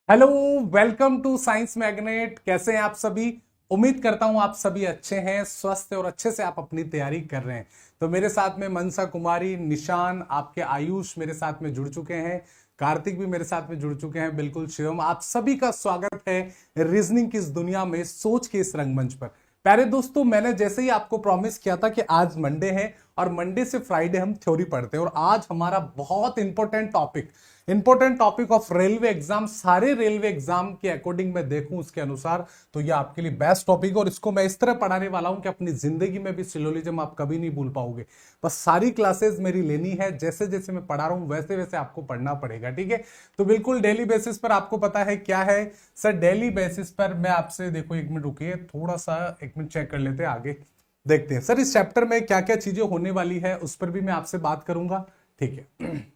Hello. Welcome to science magnet. कैसे हैं आप सभी? उम्मीद करता हूं आप सभी अच्छे हैं, स्वस्थ हैं और अच्छे से आप अपनी तैयारी कर रहे हैं। तो मेरे साथ में मनसा कुमारी, निशान, आपके आयुष मेरे साथ में जुड़ चुके हैं। कार्तिक भी मेरे साथ में जुड़ चुके हैं। बिल्कुल शिवम, आप सभी का स्वागत है रीजनिंग की इस दुनिया में, सोच के इस रंगमंच पर। प्यारे दोस्तों, मैंने जैसे ही आपको प्रॉमिस किया था कि आज मंडे है और मंडे से फ्राइडे हम थ्योरी पढ़ते हैं, और आज हमारा बहुत important topic of railway exam, सारे रेलवे एग्जाम के अकॉर्डिंग मैं देखूं उसके अनुसार, तो ये आपके लिए बेस्ट टॉपिक है। और इसको मैं इस तरह पढ़ाने वाला हूं कि अपनी जिंदगी में भी सिलोजिज्म आप कभी नहीं भूल पाओगे। बस सारी क्लासेस मेरी लेनी है, जैसे जैसे मैं पढ़ा रहा हूं वैसे वैसे आपको पढ़ना पड़ेगा, ठीक है? तो बिल्कुल डेली बेसिस पर आपको पता है क्या है सर। डेली बेसिस पर मैं आपसे, देखो एक मिनट रुकिए, थोड़ा सा एक मिनट चेक कर लेते हैं, आगे देखते हैं सर इस चैप्टर में क्या क्या चीजें होने वाली है, उस पर भी मैं आपसे बात करूंगा, ठीक है?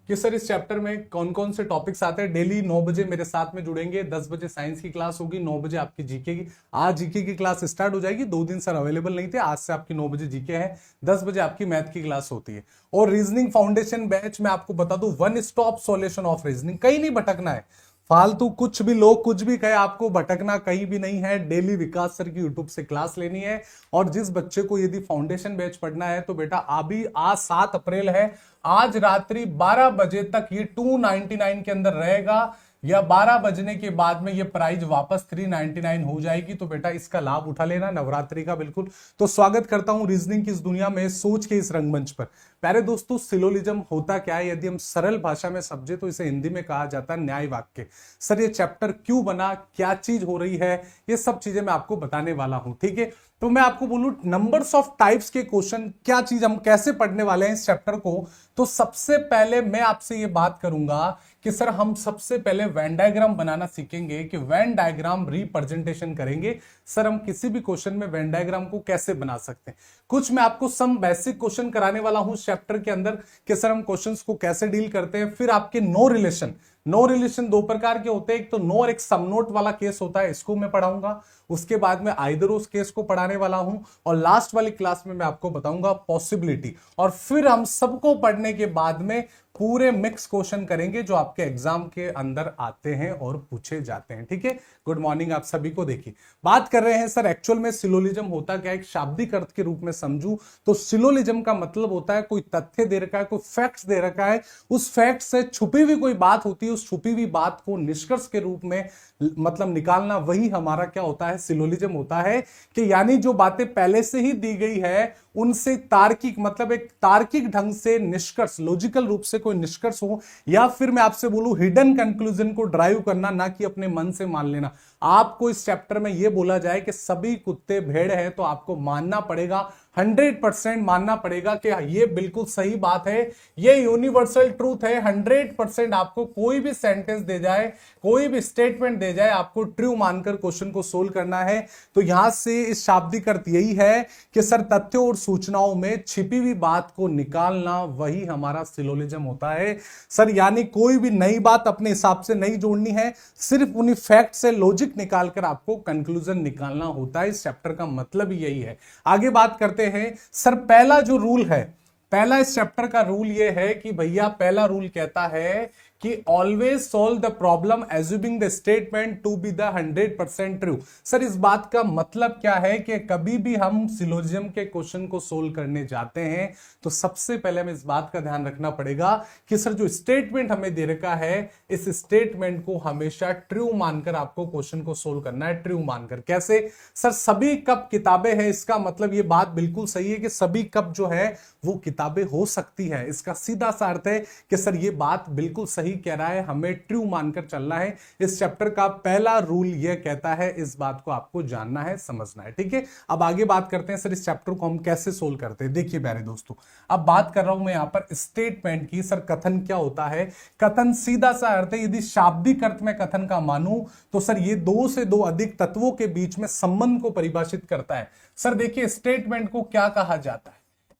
कि सर इस चैप्टर में कौन कौन से टॉपिक्स आते हैं। डेली 9 बजे मेरे साथ में जुड़ेंगे, 10 बजे साइंस की क्लास होगी, 9 बजे आपकी जीके की। आज जीके की क्लास स्टार्ट हो जाएगी, 2 दिन सर अवेलेबल नहीं थे, आज से आपकी 9 बजे जीके है, 10 बजे आपकी मैथ की क्लास होती है। और रीजनिंग फाउंडेशन बैच मैं आपको बता दूं, one stop solution of reasoning, कहीं नहीं भटकना है। फालतू कुछ भी लोग कुछ भी कहे, आपको भटकना कहीं भी नहीं है। डेली विकास सर की यूट्यूब से क्लास लेनी है। और जिस बच्चे को यदि फाउंडेशन बैच पढ़ना है तो बेटा अभी आज 7 अप्रैल है, आज रात्रि 12 बजे तक ये 299 के अंदर रहेगा, या 12 बजने के बाद में ये प्राइस वापस 399 हो जाएगी। तो बेटा इसका लाभ उठा लेना नवरात्रि का, बिल्कुल। तो स्वागत करता हूं रीजनिंग की इस दुनिया में, सोच के इस रंगमंच पर। प्यारे दोस्तों, सिलोजिज्म होता क्या है? यदि हम सरल भाषा में समझे तो इसे हिंदी में कहा जाता है न्याय वाक्य। सर ये चैप्टर क्यों बना, क्या चीज हो रही है, ये सब चीजें मैं आपको बताने वाला हूं, ठीक है? तो मैं आपको बोलूं नंबर्स ऑफ टाइप्स के क्वेश्चन, क्या चीज हम कैसे पढ़ने वाले हैं इस चैप्टर को। तो सबसे पहले मैं आपसे ये बात करूंगा कि सर हम सबसे पहले वेन डायग्राम बनाना सीखेंगे, कि वेन डायग्राम रिप्रेजेंटेशन करेंगे। सर हम किसी भी क्वेश्चन में वेन डायग्राम को कैसे बना सकते हैं, कुछ मैं आपको सम बेसिक क्वेश्चन कराने वाला हूं चैप्टर के अंदर, कि सर हम क्वेश्चंस को कैसे डील करते हैं। फिर आपके नो रिलेशन दो प्रकार के होते हैं, एक तो नो और एक सम नोट वाला केस होता है, इसको मैं पढ़ाऊंगा। उसके बाद में आइदर उस केस को पढ़ाने वाला हूं, और लास्ट वाली क्लास में मैं आपको बताऊंगा पॉसिबिलिटी। और फिर हम सबको पढ़ने के बाद में पूरे मिक्स क्वेश्चन करेंगे जो आपके एग्जाम के अंदर आते हैं और पूछे जाते हैं, ठीक है? गुड मॉर्निंग आप सभी को। देखिए बात कर रहे हैं सर एक्चुअल में सिलोजिज्म होता क्या है, एक शाब्दिक अर्थ के रूप में समझू तो सिलोजिज्म का मतलब होता है कोई तथ्य दे रखा है, कोई फैक्ट्स दे रखा है, उस फैक्ट से छुपी हुई कोई बात होती है, उस छुपी हुई बात को निष्कर्ष के रूप में मतलब निकालना, वही हमारा क्या होता है, सिलोजिज्म होता है। कि यानी जो बातें पहले से ही दी गई है उनसे तार्किक, मतलब एक तार्किक ढंग से निष्कर्ष, लॉजिकल रूप से कोई निष्कर्ष हो, या फिर मैं आपसे बोलूं हिडन कंक्लूजन को ड्राइव करना, ना कि अपने मन से मान लेना। आपको इस चैप्टर में यह बोला जाए कि सभी कुत्ते भेड़ है, तो आपको मानना पड़ेगा, 100% मानना पड़ेगा कि ये बिल्कुल सही बात है, ये यूनिवर्सल ट्रूथ है। 100% आपको कोई भी सेंटेंस दे जाए, कोई भी स्टेटमेंट दे जाए, आपको ट्रू मानकर क्वेश्चन को सोल्व करना है। तो यहां से इस शाब्दिक अर्थ यही है कि सर तथ्यों और सूचनाओं में छिपी हुई बात को निकालना, वही हमारा सिलोजिज्म होता है सर। यानी कोई भी नई बात अपने हिसाब से नहीं जोड़नी है, सिर्फ उन्हीं फैक्ट से लॉजिक निकालकर आपको कंक्लूजन निकालना होता है। इस चैप्टर का मतलब ही यही है। आगे बात करते हैं सर, पहला जो रूल है, पहला इस चैप्टर का रूल यह है कि भैया पहला रूल कहता है कि always solve the problem assuming the statement to be the 100% true. Sir इस बात का मतलब क्या है कि कभी भी हम सिलोजिज्म के क्वेश्चन को सोल्व करने जाते हैं तो सबसे पहले हमें इस बात का ध्यान रखना पड़ेगा कि सर जो स्टेटमेंट हमें दे रखा है, इस स्टेटमेंट को हमेशा ट्रू मानकर आपको क्वेश्चन को सोल्व करना है। ट्रू मानकर कैसे? सर सभी कप किताबें हैं, इसका मतलब ये बात बिल्कुल सही है कि सभी कप जो है वो किताबें हो सकती है। इसका सीधा सा अर्थ है कि सर ये बात बिल्कुल सही कह रहा है, हमें ट्रू मानकर चलना है। इस चैप्टर का पहला रूल यह कहता है, इस बात को आपको जानना है, समझना है, ठीक है? अब आगे बात करते हैं सर इस चैप्टर को हम कैसे सोल्व करते हैं। देखिए प्यारे दोस्तों, अब बात कर रहा हूं मैं यहां पर स्टेटमेंट की। सर कथन क्या होता है? कथन सीधा सा अर्थ है, यदि शाब्दिक अर्थ में कथन का मानूं तो सर ये दो से दो अधिक तत्वों के बीच में संबंध को परिभाषित करता है। सर देखिए स्टेटमेंट को क्या कहा जाता है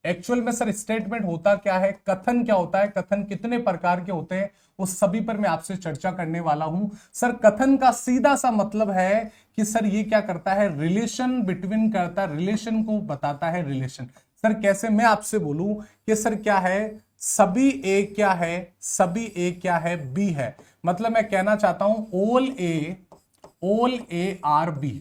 एक्चुअल में? सर स्टेटमेंट होता क्या है, कथन क्या होता है, कथन कितने प्रकार के होते हैं, उस सभी पर मैं आपसे चर्चा करने वाला हूं। सर कथन का सीधा सा मतलब है कि सर ये क्या करता है, रिलेशन बिटवीन करता है, रिलेशन को बताता है। रिलेशन सर कैसे? मैं आपसे बोलूं कि सर क्या है, सभी ए क्या है, सभी ए क्या है, बी है। मतलब मैं कहना चाहता हूं all A are B.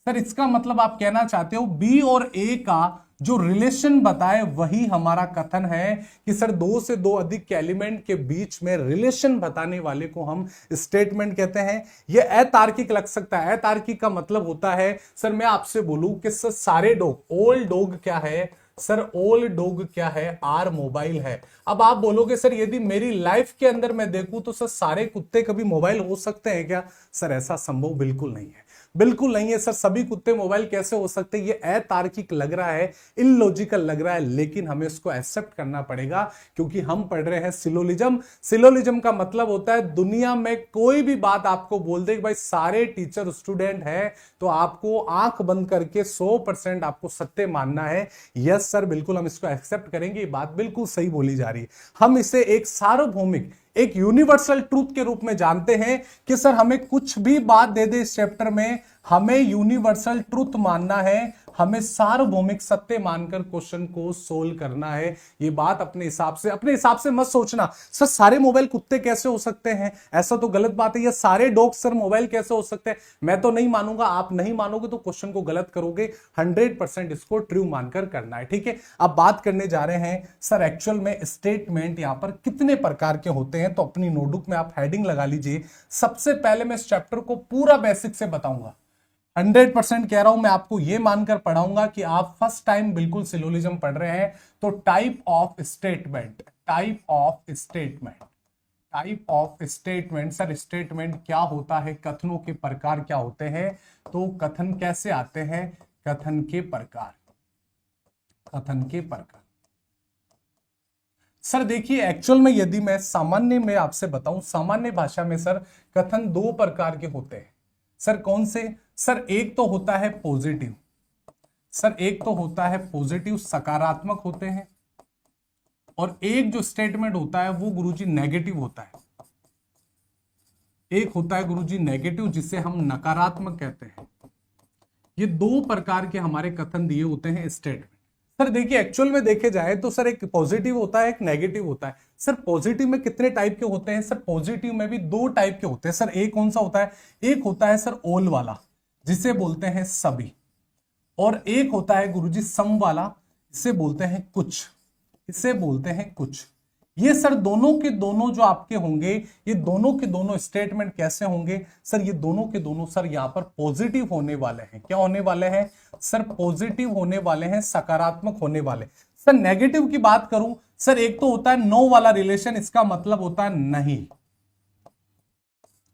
Sir इसका मतलब आप कहना चाहते हो बी और ए का जो रिलेशन बताए वही हमारा कथन है कि सर दो से दो अधिक एलिमेंट के बीच में रिलेशन बताने वाले को हम स्टेटमेंट कहते हैं। यह अतार्किक लग सकता है। अतार्किक का मतलब होता है, सर मैं आपसे बोलूं कि सर सारे डॉग, ऑल डॉग क्या है, सर ऑल डॉग क्या है, आर मोबाइल है। अब आप बोलोगे सर यदि मेरी लाइफ के अंदर मैं देखूं तो सर सारे कुत्ते कभी मोबाइल हो सकते हैं क्या? सर ऐसा संभव बिल्कुल नहीं है, बिल्कुल नहीं है। सर सभी कुत्ते मोबाइल कैसे हो सकते हैं? ये अतार्किक लग रहा है, इलॉजिकल लग रहा है, लेकिन हमें इसको एक्सेप्ट करना पड़ेगा क्योंकि हम पढ़ रहे हैं सिलोलिज्म। सिलोलिज्म का मतलब होता है दुनिया में कोई भी बात आपको बोल दे कि भाई सारे टीचर स्टूडेंट है, तो आपको आंख बंद करके 100% आपको सत्य मानना है। यस सर बिल्कुल हम इसको एक्सेप्ट करेंगे, ये बात बिल्कुल सही बोली जा रही है। हम इसे एक सार्वभौमिक, एक यूनिवर्सल ट्रूथ के रूप में जानते हैं कि सर हमें कुछ भी बात दे दे इस चैप्टर में, हमें यूनिवर्सल ट्रूथ मानना है, हमें सार्वभौमिक सत्य मानकर क्वेश्चन को सोल्व करना है। ये बात अपने हिसाब से मत सोचना सर सारे मोबाइल कुत्ते कैसे हो सकते हैं, ऐसा तो गलत बात है। या सारे डॉग सर मोबाइल कैसे हो सकते हैं, मैं तो नहीं मानूंगा। आप नहीं मानोगे तो क्वेश्चन को गलत करोगे। 100% इसको ट्रू मानकर करना है, ठीक है। अब बात करने जा रहे हैं सर एक्चुअल में स्टेटमेंट यहां पर कितने प्रकार के होते हैं, तो अपनी नोटबुक में आप हेडिंग लगा लीजिए। सबसे पहले मैं इस चैप्टर को पूरा बेसिक से बताऊंगा। 100% कह रहा हूं, मैं आपको यह मानकर पढ़ाऊंगा कि आप फर्स्ट टाइम बिल्कुल सिलोजिज्म पढ़ रहे हैं। तो type of statement, type of statement, type of statement. Sir statement क्या होता है, कथनों के प्रकार क्या होते हैं, तो कथन कैसे आते हैं, कथन के प्रकार, कथन के प्रकार। सर देखिए एक्चुअल में यदि मैं सामान्य में आपसे बताऊं, सामान्य भाषा में सर कथन दो प्रकार के होते हैं। सर कौन से? सर एक तो होता है पॉजिटिव, सर एक तो होता है पॉजिटिव, सकारात्मक होते हैं, और एक जो स्टेटमेंट होता है वो गुरुजी नेगेटिव होता है। एक होता है गुरुजी नेगेटिव जिसे हम नकारात्मक कहते हैं। ये दो प्रकार के हमारे कथन दिए होते हैं स्टेटमेंट। सर देखिए एक्चुअल में देखे जाए तो सर एक पॉजिटिव होता है, एक नेगेटिव होता है। सर पॉजिटिव में कितने टाइप के होते हैं? सर पॉजिटिव में भी दो टाइप के होते हैं। सर एक कौन सा होता है? एक होता है सर ऑल वाला जिसे बोलते हैं सभी, और एक होता है गुरुजी सम वाला, इसे बोलते हैं कुछ, इसे बोलते हैं कुछ। ये सर दोनों के दोनों जो आपके होंगे, ये दोनों के दोनों स्टेटमेंट कैसे होंगे? सर ये दोनों के दोनों सर यहां पर पॉजिटिव होने वाले हैं। क्या होने वाले हैं? सर पॉजिटिव होने वाले हैं, सकारात्मक होने वाले। सर नेगेटिव की बात करूं, सर एक तो होता है नो वाला रिलेशन, इसका मतलब होता है नहीं,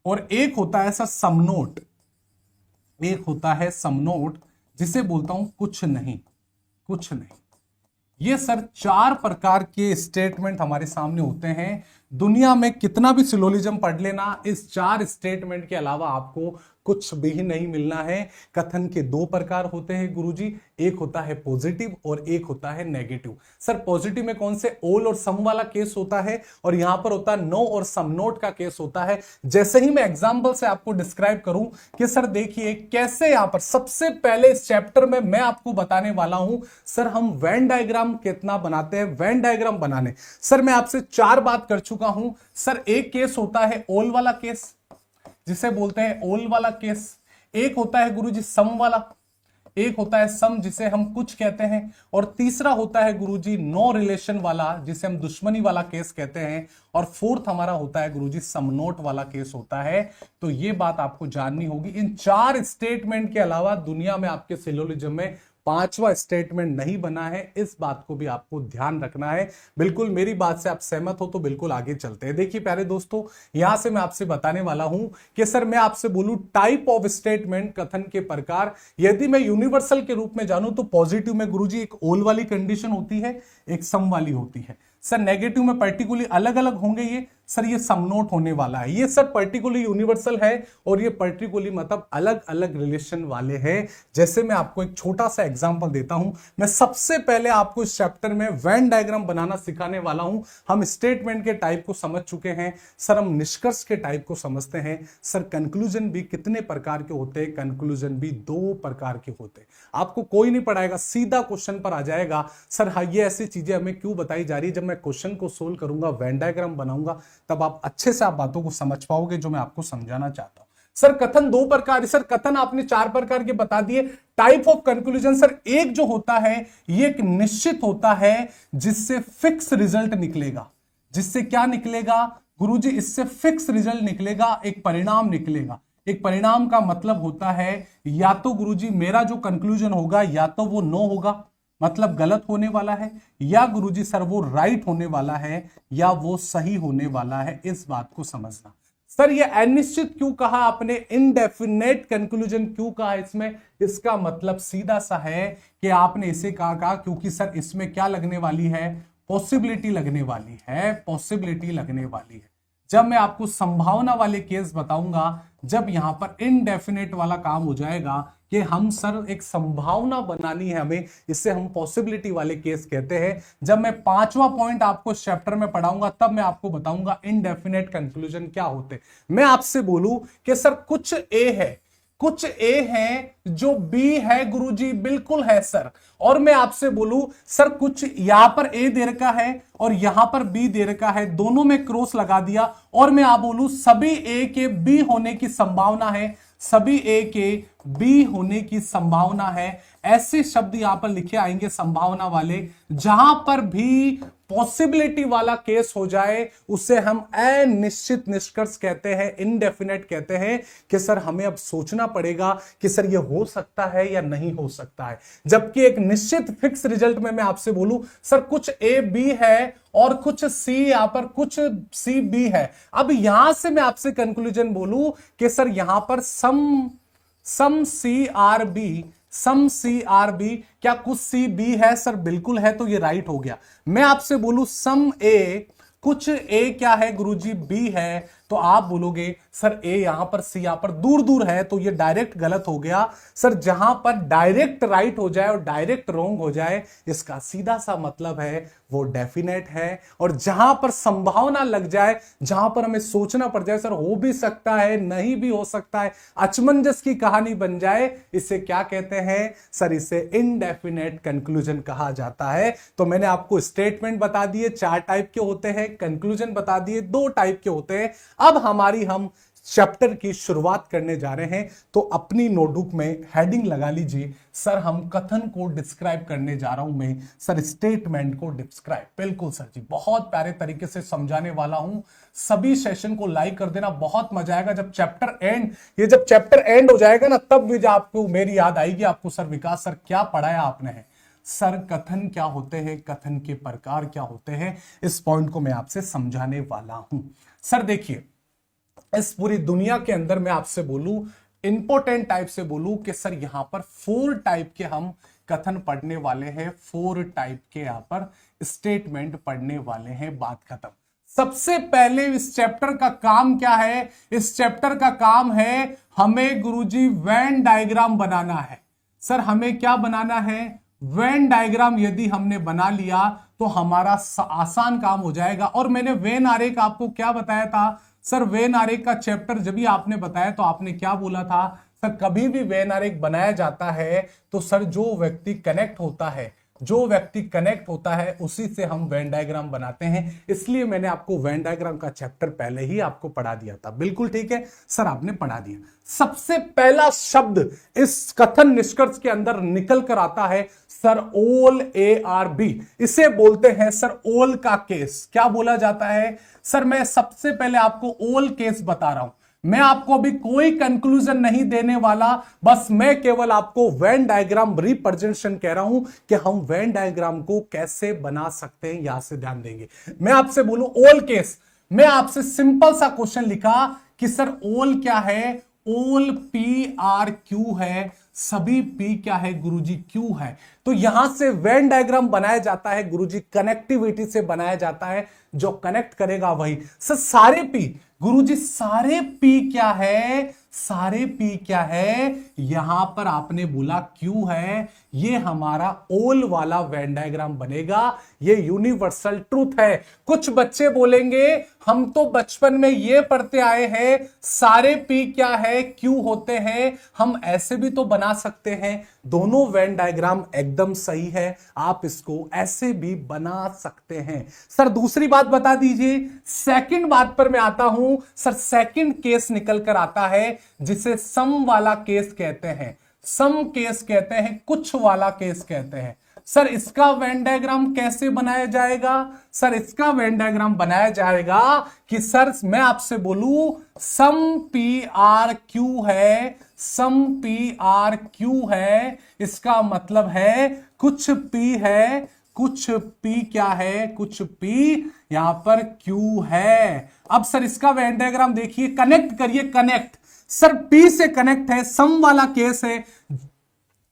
और एक होता है सर समनोट, एक होता है समनोट जिसे बोलता हूं कुछ नहीं, कुछ नहीं। ये सर चार प्रकार के स्टेटमेंट हमारे सामने होते हैं। दुनिया में कितना भी सिलोजिज्म पढ़ लेना, इस चार स्टेटमेंट के अलावा आपको कुछ भी नहीं मिलना है। कथन के दो प्रकार होते हैं गुरुजी, एक होता है पॉजिटिव और एक होता है नेगेटिव। सर पॉजिटिव में कौन से? ऑल और सम वाला केस होता है, और यहां पर होता है नो और सम नोट का केस होता है। जैसे ही मैं एग्जांपल से आपको डिस्क्राइब करूं कि सर देखिए कैसे यहां पर सबसे पहले इस चैप्टर में मैं आपको बताने वाला हूं सर हम वेन डायग्राम कितना बनाते हैं। वेन डायग्राम बनाने सर मैं आपसे चार बात कर चुका हूं। सर एक केस होता है ऑल वाला केस जिसे बोलते हैं ऑल वाला केस, एक होता है गुरुजी सम वाला, एक होता है सम जिसे हम कुछ कहते हैं, और तीसरा होता है गुरुजी नो रिलेशन वाला जिसे हम दुश्मनी वाला केस कहते हैं, और फोर्थ हमारा होता है गुरुजी समनोट वाला केस होता है। तो ये बात आपको जाननी होगी। इन चार स्टेटमेंट के अलावा दुनिया में आपके सिलोजिज्म में पांचवा स्टेटमेंट नहीं बना है, इस बात को भी आपको ध्यान रखना है। बिल्कुल मेरी बात से आप सहमत हो तो बिल्कुल आगे चलते हैं। देखिए प्यारे दोस्तों, यहां से मैं आपसे बताने वाला हूं कि सर मैं आपसे बोलूं टाइप ऑफ स्टेटमेंट, कथन के प्रकार, यदि मैं यूनिवर्सल के रूप में जानूं तो पॉजिटिव में गुरुजी एक ऑल वाली कंडीशन होती है, एक सम वाली होती है। सर नेगेटिव में पर्टिकुलरली अलग अलग होंगे ये, सर ये समनोट होने वाला है। ये सर पर्टिकुलरली यूनिवर्सल है और ये पर्टिकुलरली मतलब अलग अलग रिलेशन वाले हैं। जैसे मैं आपको एक छोटा सा एग्जांपल देता हूं। मैं सबसे पहले आपको इस चैप्टर में वेन डायग्राम बनाना सिखाने वाला हूं। हम स्टेटमेंट के टाइप को समझ चुके हैं, सर हम निष्कर्ष के टाइप को समझते हैं। सर कंक्लूजन भी कितने प्रकार के होते हैं? कंक्लूजन भी दो प्रकार के होते हैं। आपको कोई नहीं पढ़ाएगा, सीधा क्वेश्चन पर आ जाएगा। सर हाँ ये ऐसी चीजें हमें क्यों बताई जा रही है? जब मैं मैं क्वेश्चन को सोल्व करूंगा, वेन डायग्राम बनाऊंगा, तब आप अच्छे से आप बातों को समझ पाओगे जो मैं आपको समझाना चाहता हूं। सर कथन दो प्रकार, सर कथन आपने चार प्रकार के बता दिए। टाइप ऑफ कंक्लूजन, सर एक जो होता है ये एक निश्चित होता है जिससे फिक्स रिजल्ट निकलेगा। जिससे क्या निकलेगा गुरुजी? इससे फिक्स रिजल्ट निकलेगा, एक परिणाम निकलेगा। एक परिणाम का मतलब होता है या तो गुरुजी मेरा जो कंक्लूजन होगा या तो वो नो होगा, मतलब गलत होने वाला है, या गुरुजी सर वो राइट होने वाला है या वो सही होने वाला है। इस बात को समझना। सर ये अनिश्चित क्यों कहा आपने, इनडेफिनेट कंक्लूजन क्यों कहा इसमें? इसका मतलब सीधा सा है कि आपने इसे कहा क्योंकि सर इसमें क्या लगने वाली है? पॉसिबिलिटी लगने वाली है, पॉसिबिलिटी लगने वाली है। जब मैं आपको संभावना वाले केस बताऊंगा, जब यहां पर इनडेफिनेट वाला काम हो जाएगा कि हम सर एक संभावना बनानी है हमें, इससे हम पॉसिबिलिटी वाले केस कहते हैं। जब मैं पांचवा पॉइंट आपको इस चैप्टर में पढ़ाऊंगा तब मैं आपको बताऊंगा इनडेफिनेट कंक्लूजन क्या होते। मैं आपसे बोलूं कि सर कुछ ए है, कुछ ए है जो बी है गुरुजी, बिल्कुल है सर। और मैं आपसे बोलूं सर कुछ यहां पर ए दे रखा है और यहां पर बी दे रखा है, दोनों में क्रॉस लगा दिया और मैं आप बोलूं सभी ए के बी होने की संभावना है, सभी ए के बी होने की संभावना है। ऐसे शब्द यहां पर लिखे आएंगे संभावना वाले, जहां पर भी पॉसिबिलिटी वाला केस हो जाए उसे हम अनिश्चित निष्कर्ष कहते हैं, इनडेफिनेट कहते हैं कि सर हमें अब सोचना पड़ेगा कि सर ये हो सकता है या नहीं हो सकता है। जबकि एक निश्चित फिक्स रिजल्ट में मैं आपसे बोलूं सर कुछ ए बी है और कुछ सी, यहां पर कुछ सी बी है। अब यहां से मैं आपसे कंक्लूजन बोलूं कि सर यहां पर सम सी आर बी, सम सी आर बी, क्या कुछ सी बी है? सर बिल्कुल है, तो ये राइट हो गया। मैं आपसे बोलूं सम ए, कुछ ए क्या है गुरुजी? बी है, तो आप बोलोगे सर ए यहां पर सी यहां पर दूर दूर है, तो ये डायरेक्ट गलत हो गया। सर जहां पर डायरेक्ट राइट हो जाए और डायरेक्ट रॉन्ग हो जाए, इसका सीधा सा मतलब है वो डेफिनेट है। और जहां पर संभावना लग जाए, जहां पर हमें सोचना पड़ जाए सर हो भी सकता है नहीं भी हो सकता है, अचमंजस की कहानी बन जाए, इसे क्या कहते हैं सर? इसे इनडेफिनेट कंक्लूजन कहा जाता है। तो मैंने आपको स्टेटमेंट बता दिए चार टाइप के होते हैं, कंक्लूजन बता दिए दो टाइप के होते हैं। अब हम चैप्टर की शुरुआत करने जा रहे हैं, तो अपनी नोटबुक में हेडिंग लगा लीजिए, सर हम कथन को डिस्क्राइब करने जा रहा हूं मैं, सर स्टेटमेंट को डिस्क्राइब। बिल्कुल सर जी, बहुत प्यारे तरीके से समझाने वाला हूं। सभी सेशन को लाइक कर देना, बहुत मजा आएगा जब चैप्टर एंड हो जाएगा ना, तब भी आपको मेरी याद आएगी आपको सर विकास सर क्या पढ़ाया आपने है। सर कथन क्या होते हैं, कथन के प्रकार क्या होते हैं, इस पॉइंट को मैं आपसे समझाने वाला हूं। सर देखिए, इस पूरी दुनिया के अंदर मैं आपसे बोलूं, इंपॉर्टेंट टाइप से बोलूं कि सर यहां पर 4 टाइप के हम कथन पढ़ने वाले हैं, 4 टाइप के यहां पर स्टेटमेंट पढ़ने वाले हैं, बात खत्म। सबसे पहले इस चैप्टर का काम क्या है? इस चैप्टर का काम है हमें गुरुजी वेन डायग्राम बनाना है। सर हमें क्या बनाना है? वेन डायग्राम यदि हमने बना लिया तो हमारा आसान काम हो जाएगा। और मैंने वेन आरेख आपको क्या बताया था? सर वेन आरेख का चैप्टर जब भी आपने बताया तो आपने क्या बोला था? सर कभी भी वेन आरेख बनाया जाता है तो सर जो व्यक्ति कनेक्ट होता है उसी से हम वेन डायग्राम बनाते हैं। इसलिए मैंने आपको वेन डायग्राम का चैप्टर पहले ही आपको पढ़ा दिया था। बिल्कुल ठीक है सर, आपने पढ़ा दिया। सबसे पहला शब्द इस कथन निष्कर्ष के अंदर निकल कर आता है सर ओल, ARB। इसे बोलते हैं सर ओल का केस। क्या बोला जाता है? सर मैं सबसे पहले आपको ओल केस बता रहा हूं। मैं आपको अभी कोई कंक्लूजन नहीं देने वाला, बस मैं केवल आपको वेन डायग्राम रिप्रेजेंटेशन कह रहा हूं कि हम वेन डायग्राम को कैसे बना सकते हैं, यहां से ध्यान देंगे। मैं आपसे बोलूं ओल केस, मैं आपसे सिंपल सा क्वेश्चन लिखा कि सर ओल क्या है? ओल PRQ है, सभी P क्या है गुरुजी? Q है। तो यहां से वेन डायग्राम बनाया जाता है गुरुजी, कनेक्टिविटी से बनाया जाता है, जो कनेक्ट करेगा वही। सर सारे P गुरुजी, सारे P क्या है? सारे पी क्या है, यहां पर आपने बोला क्यू है, ये हमारा ओल वाला वेन डायग्राम बनेगा। ये यूनिवर्सल ट्रूथ है। कुछ बच्चे बोलेंगे हम तो बचपन में ये पढ़ते आए हैं सारे पी क्या है, क्यू होते हैं, हम ऐसे भी तो बना सकते हैं। दोनों वेन डायग्राम एकदम सही है, आप इसको ऐसे भी बना सकते हैं। सर दूसरी बात बता दीजिए। सेकंड बात पर मैं आता हूं सर। सेकंड केस निकल कर आता है जिसे सम वाला केस कहते हैं, सम केस कहते हैं, कुछ वाला केस कहते हैं। सर इसका वेन डायग्राम कैसे बनाया जाएगा? सर इसका वेन डायग्राम बनाया जाएगा कि सर मैं आपसे बोलूं सम पी आर क्यू है, सम पी आर क्यू है, इसका मतलब है कुछ पी है, कुछ पी क्या है, कुछ पी यहां पर क्यू है। अब सर इसका वेन डायग्राम देखिए, कनेक्ट करिए, कनेक्ट। सर पी से कनेक्ट है, सम वाला केस है।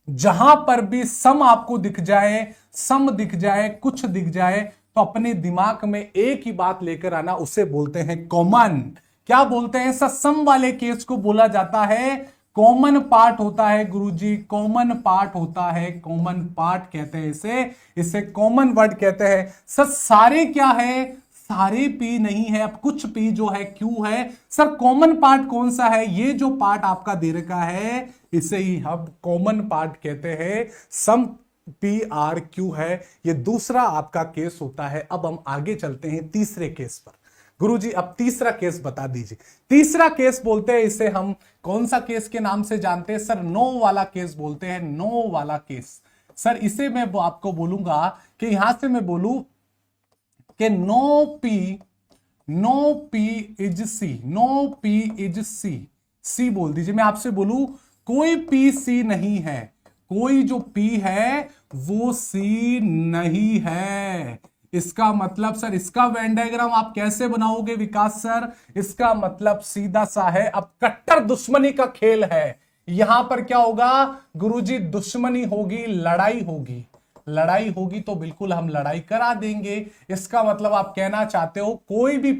जहां पर भी सम आपको दिख जाए, सम दिख जाए, कुछ दिख जाए, तो अपने दिमाग में एक ही बात लेकर आना, उसे बोलते हैं कॉमन। क्या बोलते हैं सर? सम वाले केस को बोला जाता है कॉमन पार्ट होता है गुरुजी, कॉमन पार्ट होता है, कॉमन पार्ट कहते हैं इसे, इसे कॉमन वर्ड कहते हैं। सर सारे क्या है? सारे पी नहीं है, अब कुछ पी जो है क्यू है। सर कॉमन पार्ट कौन सा है? ये जो पार्ट आपका दे रखा है इसे ही हम कॉमन पार्ट कहते हैं। सम पी आर क्यू है, ये दूसरा आपका केस होता है। अब हम आगे चलते हैं तीसरे केस पर। गुरुजी अब तीसरा केस बता दीजिए। तीसरा केस बोलते हैं इसे हम कौन सा केस के नाम से जानते हैं? सर नो वाला केस बोलते हैं, नो वाला केस। सर इसे मैं आपको बोलूंगा कि यहां से मैं बोलूं कि no P is C, no P is C, C बोल दीजिए। मैं आपसे बोलूं कोई पी सी नहीं है, कोई जो पी है वो सी नहीं है, इसका मतलब सर इसका वेन डायग्राम आप कैसे बनाओगे विकास सर? इसका मतलब सीधा सा है, अब कट्टर दुश्मनी का खेल है। यहां पर क्या होगा गुरुजी? दुश्मनी होगी, लड़ाई होगी, लड़ाई होगी तो बिल्कुल हम लड़ाई करा देंगे। इसका मतलब आप कहना चाहते हो कोई भी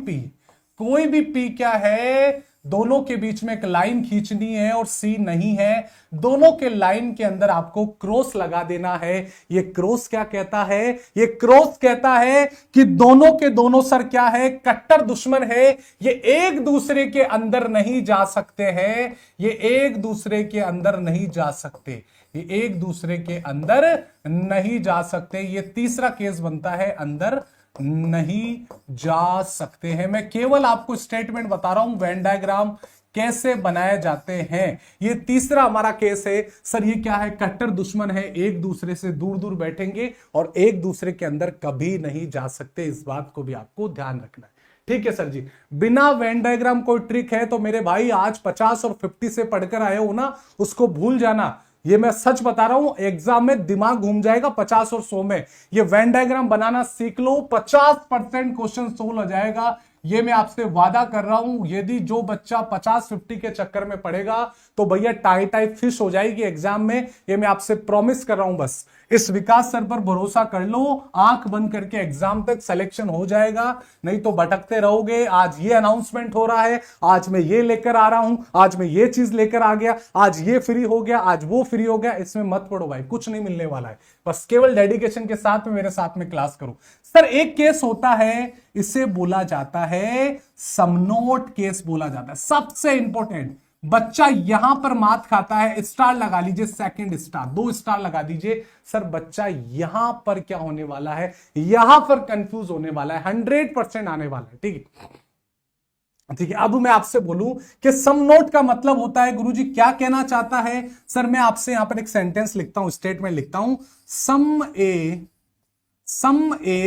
पी क्या है, दोनों के बीच में एक लाइन खींचनी है और सी नहीं है, दोनों के लाइन के अंदर आपको क्रॉस लगा देना है। ये क्रॉस क्या कहता है? ये क्रॉस कहता है कि दोनों के दोनों सर क्या है? कट्टर दुश्मन है। ये एक दूसरे के अंदर नहीं जा सकते हैं, ये एक दूसरे के अंदर नहीं जा सकते, ये एक दूसरे के अंदर नहीं जा सकते। ये तीसरा केस बनता है, अंदर नहीं जा सकते हैं। मैं केवल आपको स्टेटमेंट बता रहा हूं वेन डायग्राम कैसे बनाए जाते हैं। ये तीसरा हमारा केस है। सर ये क्या है? कट्टर दुश्मन है, एक दूसरे से दूर दूर बैठेंगे और एक दूसरे के अंदर कभी नहीं जा सकते। इस बात को भी आपको ध्यान रखना है। ठीक है सर जी। बिना वेन डायग्राम कोई ट्रिक है तो मेरे भाई आज 50 और 50 से पढ़कर आए हो ना, उसको भूल जाना। ये मैं सच बता रहा हूं, एग्जाम में दिमाग घूम जाएगा 50 और 100 में। ये वेन डायग्राम बनाना सीख लो, 50% क्वेश्चन सोल्व हो जाएगा। ये मैं आपसे वादा कर रहा हूं। यदि जो बच्चा 50-50 के चक्कर में पड़ेगा तो भैया टाई फिश हो जाएगी एग्जाम में। ये मैं आपसे प्रॉमिस कर रहा हूं। बस इस विकास सर पर भरोसा कर लो, आंख बंद करके एग्जाम तक सिलेक्शन हो जाएगा, नहीं तो भटकते रहोगे। आज ये अनाउंसमेंट हो रहा है, आज मैं ये लेकर आ रहा हूं, आज मैं ये चीज लेकर आ गया, आज ये फ्री हो गया, आज वो फ्री हो गया। इसमें मत पड़ो भाई, कुछ नहीं मिलने वाला है। बस केवल डेडिकेशन के साथ में मेरे साथ में क्लास करो। सर एक केस होता है, इसे बोला जाता है समनोट केस बोला जाता है। सबसे इंपॉर्टेंट, बच्चा यहां पर मात खाता है, स्टार लगा लीजिए, सेकंड स्टार, 2 स्टार लगा दीजिए। सर बच्चा यहां पर क्या होने वाला है? यहां पर कंफ्यूज होने वाला है, 100% आने वाला है। ठीक है, ठीक है। अब मैं आपसे बोलूं कि सम नोट का मतलब होता है, गुरुजी क्या कहना चाहता है? सर मैं आपसे यहां पर एक सेंटेंस लिखता हूं, स्टेटमेंट लिखता हूं। सम ए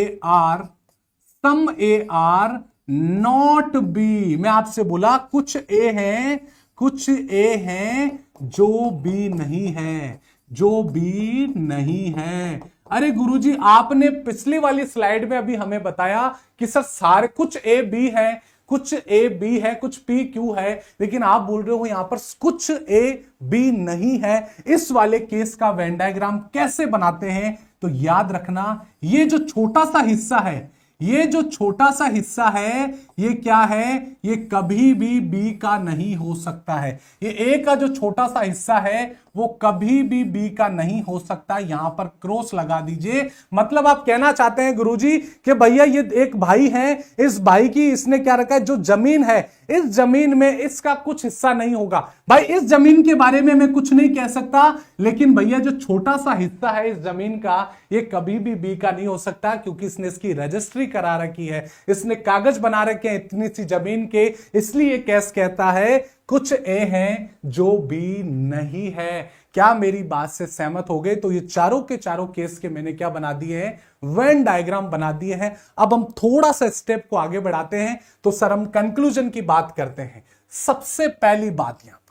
आर नॉट बी। मैं आपसे बोला कुछ ए है, कुछ ए हैं जो बी नहीं है, जो बी नहीं है। अरे गुरुजी आपने पिछली वाली स्लाइड में अभी हमें बताया कि सर सारे कुछ ए बी है, कुछ ए बी है, कुछ पी क्यू है, लेकिन आप बोल रहे हो यहां पर कुछ ए बी नहीं है। इस वाले केस का वेन डायग्राम कैसे बनाते हैं? तो याद रखना, ये जो छोटा सा हिस्सा है, ये जो छोटा सा हिस्सा है ये क्या है, ये कभी भी बी का नहीं हो सकता है। ये ए का जो छोटा सा हिस्सा है वो कभी भी बी का नहीं हो सकता। यहां पर क्रॉस लगा दीजिए। मतलब आप कहना चाहते हैं गुरुजी कि भैया ये एक भाई है, इस भाई की इसने क्या रखा है, जो जमीन है इस जमीन में इसका कुछ हिस्सा नहीं होगा। भाई इस जमीन के बारे में मैं कुछ नहीं कह सकता, लेकिन भैया जो छोटा सा हिस्सा है इस जमीन का ये कभी भी बी का नहीं हो सकता, क्योंकि इसने इसकी रजिस्ट्री करा रखी है, इसने कागज बना रखे हैं इतनी सी जमीन के। इसलिए केस कहता है कुछ ए हैं जो बी नहीं है। क्या मेरी बात से सहमत हो गए? तो ये चारों के चारों केस के मैंने क्या बना दिए हैं, वेन डायग्राम बना दिए हैं। अब हम थोड़ा सा स्टेप को आगे बढ़ाते हैं, तो सर हम कंक्लूजन की बात करते हैं। सबसे पहली बात यहां पर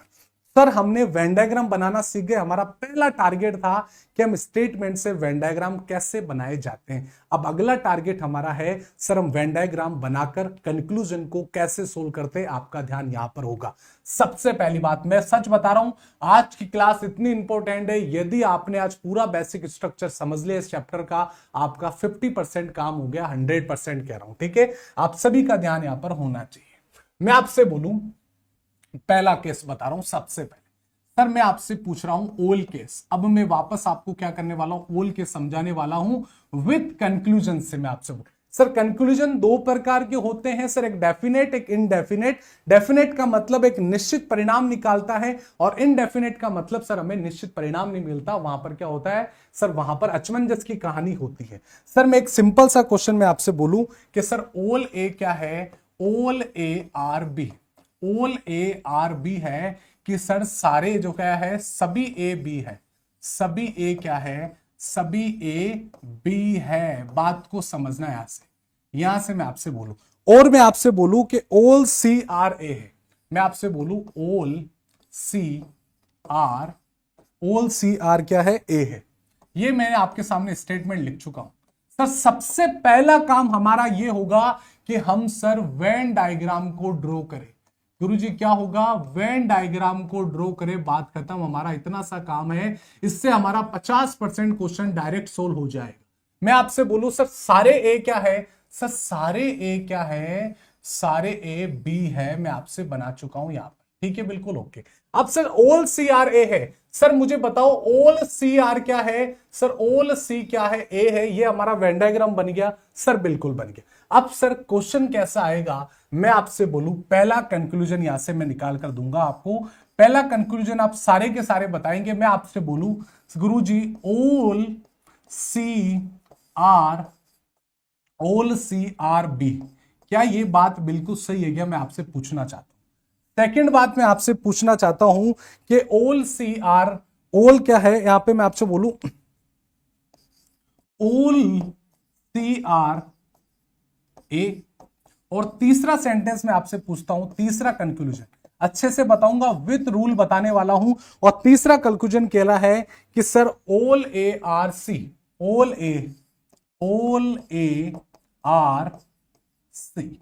सर हमने वेन डायग्राम बनाना सीख गए। हमारा पहला टारगेट था कि हम स्टेटमेंट से वेन डायग्राम कैसे बनाए जाते हैं। अब अगला टारगेट हमारा है सर हम वेन डायग्राम बनाकर कंक्लूजन को कैसे सोल्व करते हैं। आपका ध्यान यहां पर होगा। सबसे पहली बात मैं सच बता रहा हूं, आज की क्लास इतनी इंपॉर्टेंट है, यदि आपने आज पूरा बेसिक स्ट्रक्चर समझ लिया इस चैप्टर का, आपका 50% काम हो गया, 100% कह रहा हूं, ठीक है। आप सभी का ध्यान यहां पर होना चाहिए। मैं आपसे बोलूं, पहला केस बता रहा हूं। सबसे पहले सर मैं आपसे पूछ रहा हूं ओल केस। अब मैं वापस आपको क्या करने वाला हूं, ओल केस समझाने वाला हूं विद कंक्लूजन से। मैं आपसे सर कंक्लूजन दो प्रकार के होते हैं सर, एक डेफिनेट एक इनडेफिनेट। डेफिनेट का मतलब एक निश्चित परिणाम निकालता है, और इनडेफिनेट का मतलब सर हमें निश्चित परिणाम नहीं मिलता। वहां पर क्या होता है सर, वहां पर अचमंजस की कहानी होती है। सर मैं एक सिंपल सा क्वेश्चन में आपसे बोलूं कि सर ओल ए क्या है, ओल ए आर बी। ओल ए आर बी है कि सर सारे जो क्या है, सभी ए बी है, सभी ए क्या है, सभी ए बी है। बात को समझना यहां से मैं आपसे बोलूं, और मैं आपसे बोलूं कि ओल सी आर ए है। मैं आपसे बोलूं ओल सी आर, ओल सी आर क्या है, ए है। ये मैंने आपके सामने स्टेटमेंट लिख चुका हूं। सर सबसे पहला काम हमारा ये होगा कि हम सर वेन डायग्राम को ड्रॉ करें। गुरुजी क्या होगा, वेन डायग्राम को ड्रॉ करें, बात खत्म। हमारा इतना सा काम है, इससे हमारा 50% क्वेश्चन डायरेक्ट सोल्व हो जाएगा। मैं आपसे बोलूं सर सारे ए क्या है, सर सारे ए क्या है, सारे ए बी है। मैं आपसे बना चुका हूं यहां पर, ठीक है, बिल्कुल ओके। अब सर ओल सी आर ए है। सर मुझे बताओ ओल सी आर क्या है, सर ओल सी क्या है, ए है। ये हमारा वेन डायग्राम बन गया सर, बिल्कुल बन गया। अब सर क्वेश्चन कैसा आएगा, मैं आपसे बोलूं पहला कंक्लूजन यहां से मैं निकाल कर दूंगा आपको। पहला कंक्लूजन आप सारे के सारे बताएंगे। मैं आपसे बोलूं गुरुजी ओल सी आर, ओल सी आर बी, क्या ये बात बिल्कुल सही है क्या, मैं आपसे पूछना चाहता हूं। सेकंड बात मैं आपसे पूछना चाहता हूं कि ओल सी आर, ओल क्या है, यहां पे मैं आपसे बोलूं ओल सी आर ए। और तीसरा सेंटेंस मैं आपसे पूछता हूं, तीसरा कंक्लूजन अच्छे से बताऊंगा, विद रूल बताने वाला हूं। और तीसरा कंक्लूजन कह रहा है कि सर ओल ए आर सी, ओल ए आर सी।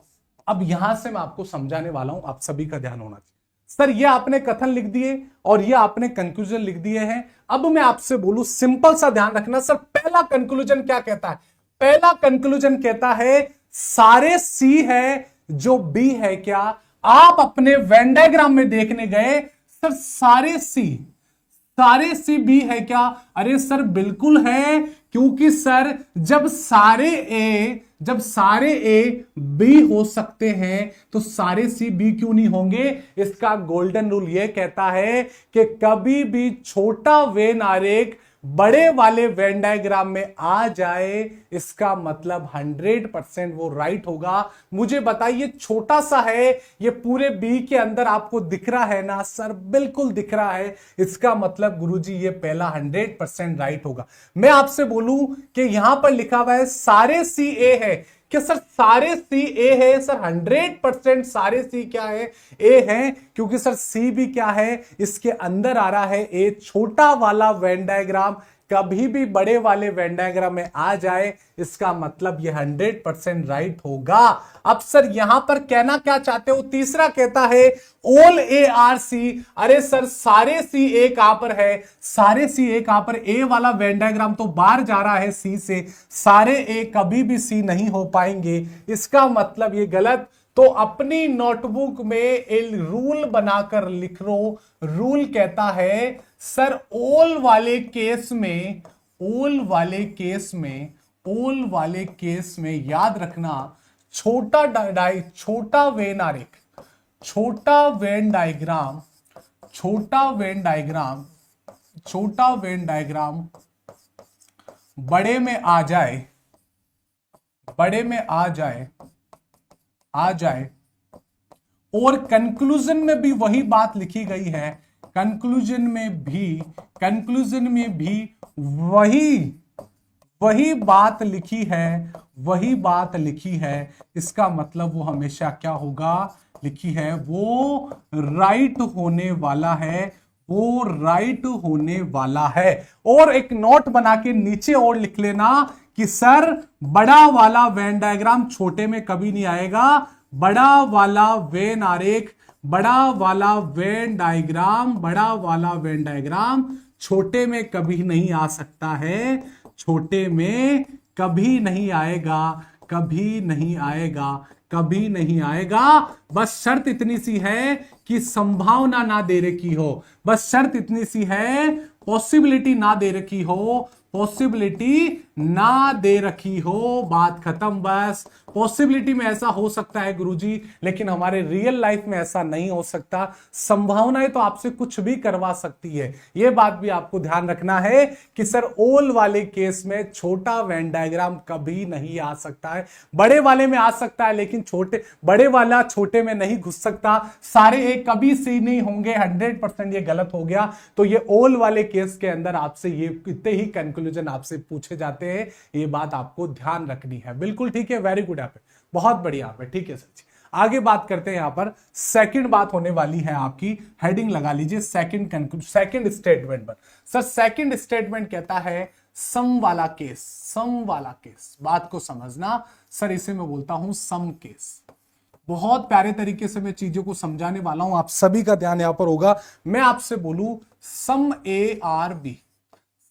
अब यहां से मैं आपको समझाने वाला हूं, आप सभी का ध्यान होना चाहिए। सर ये आपने कथन लिख दिए और ये आपने कंक्लूजन लिख दिए हैं। अब मैं आपसे बोलूं, सिंपल सा ध्यान रखना सर, पहला कंक्लूजन क्या कहता है, पहला कंक्लूजन कहता है सारे सी है जो बी है। क्या आप अपने वेन डायग्राम में देखने गए सर, सारे सी बी है क्या? अरे सर बिल्कुल है, क्योंकि सर जब सारे ए बी हो सकते हैं तो सारे सी बी क्यों नहीं होंगे? इसका गोल्डन रूल यह कहता है कि कभी भी छोटा वेन आरेख बड़े वाले वेन डायग्राम में आ जाए, इसका मतलब 100% वो राइट होगा। मुझे बताइए छोटा सा है, ये पूरे बी के अंदर आपको दिख रहा है ना? सर बिल्कुल दिख रहा है, इसका मतलब गुरुजी ये पहला 100% राइट होगा। मैं आपसे बोलूं कि यहां पर लिखा हुआ है सारे सी ए है, कि सर सारे सी ए है, सर 100% सारे सी क्या है, ए है, क्योंकि सर सी भी क्या है, इसके अंदर आ रहा है ए। छोटा वाला वेन डायग्राम कभी भी बड़े वाले वेन डायग्राम में आ जाए, इसका मतलब ये 100% राइट होगा। अब सर यहां पर कहना क्या चाहते हो? तीसरा कहता है ऑल ए आर सी। अरे सर सारे सी ए कहां पर है? सारे सी ए कहां पर? ए वाला वेन डायग्राम तो बाहर जा रहा है सी से, सारे ए कभी भी सी नहीं हो पाएंगे, इसका मतलब ये गलत। तो अपनी नोटबुक में एक रूल बनाकर लिख लो। रूल कहता है सर ओल वाले केस में, ओल वाले केस में, ओल वाले केस में याद रखना छोटा छोटा वेन आरेख, छोटा वेन डायग्राम, छोटा वेन डायग्राम, छोटा वेन डायग्राम बड़े में आ जाए, बड़े में आ जाए, आ जाए और कंक्लूजन में भी वही बात लिखी गई है, कंक्लूजन में भी, कंक्लूजन में भी वही बात लिखी है, वही बात लिखी है, इसका मतलब वो हमेशा क्या होगा? लिखी है वो राइट होने वाला है, वो राइट होने वाला है। और एक नोट बना के नीचे और लिख लेना कि सर बड़ा वाला वेन डायग्राम छोटे में कभी नहीं आएगा, बड़ा वाला वेन आरेख, बड़ा वाला वेन डायग्राम, बड़ा वाला वेन डायग्राम छोटे में कभी नहीं आ सकता है, छोटे में कभी नहीं आएगा, कभी नहीं आएगा, कभी नहीं आएगा। बस शर्त इतनी सी है कि संभावना ना दे रखी हो, बस शर्त इतनी सी है, पॉसिबिलिटी ना दे रखी हो, पॉसिबिलिटी ना दे रखी हो, बात खत्म। बस पॉसिबिलिटी में ऐसा हो सकता है गुरुजी, लेकिन हमारे रियल लाइफ में ऐसा नहीं हो सकता। संभावनाएं तो आपसे कुछ भी करवा सकती है, यह बात भी आपको ध्यान रखना है कि सर ओल वाले केस में छोटा वेन डायग्राम कभी नहीं आ सकता है, बड़े वाले में आ सकता है लेकिन छोटे, बड़े वाला छोटे में नहीं घुस सकता, सारे एक कभी सी नहीं होंगे, 100% ये गलत हो गया। तो ये ओल वाले केस के अंदर आपसे ये कितने ही कंक्लूजन आपसे पूछे जाते हैं, ये बात आपको ध्यान रखनी है। बिल्कुल ठीक है, वेरी गुड, यहाँ पे बहुत बढ़िया पे, ठीक है सर जी। आगे बात करते हैं, यहां पर सेकंड बात होने वाली है आपकी, हेडिंग लगा लीजिए सेकंड कंक्लूजन, सेकंड स्टेटमेंट पर। सर सेकंड स्टेटमेंट कहता है सम वाला केस, सम वाला केस, बात को समझना सर, इसे मैं बोलता हूं सम केस। बहुत प्यारे तरीके से मैं चीजों को समझाने वाला हूं, आप सभी का ध्यान यहां पर होगा। मैं आपसे बोलूं सम ए आर बी,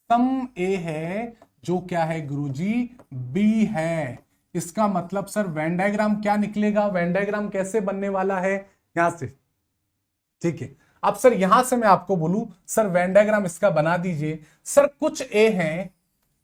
सम ए है जो क्या है गुरुजी? बी है, इसका मतलब सर वेन डायग्राम क्या निकलेगा? वेन डायग्राम कैसे बनने वाला है? यहां से, ठीक है। अब सर यहां से मैं आपको बोलूं सर वेन डायग्राम इसका बना दीजिए। सर कुछ ए हैं,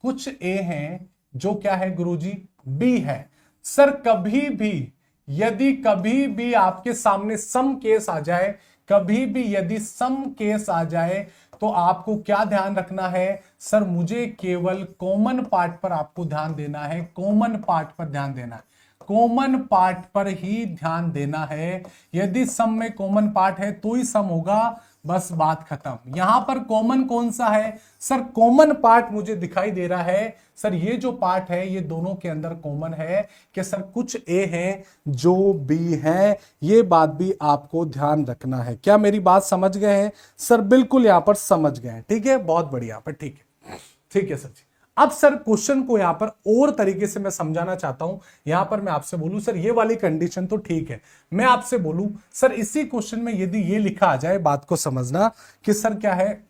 कुछ ए हैं जो क्या है गुरुजी? बी है। सर कभी भी यदि कभी भी आपके सामने सम केस आ जाए, कभी भी यदि सम केस आ जाए तो आपको क्या ध्यान रखना है? सर मुझे केवल कॉमन पार्ट पर आपको ध्यान देना है, कॉमन पार्ट पर ध्यान देना है, कॉमन पार्ट पर ही ध्यान देना है। यदि सम में कॉमन पार्ट है तो ही सम होगा, बस बात खत्म। यहां पर कॉमन कौन सा है? सर कॉमन पार्ट मुझे दिखाई दे रहा है, सर ये जो पार्ट है ये दोनों के अंदर कॉमन है कि सर कुछ ए है जो बी है, ये बात भी आपको ध्यान रखना है। क्या मेरी बात समझ गए हैं सर? बिल्कुल यहां पर समझ गए हैं, ठीक है, बहुत बढ़िया पर, ठीक है, ठीक है सर जी। अब सर क्वेश्चन को यहां पर और तरीके से मैं समझाना चाहता हूं। यहां पर मैं आपसे बोलूं सर ये वाली कंडीशन तो ठीक है, मैं आपसे बोलूं सर इसी क्वेश्चन में यदि ये लिखा आ जाए, बात को समझना कि सर क्या है,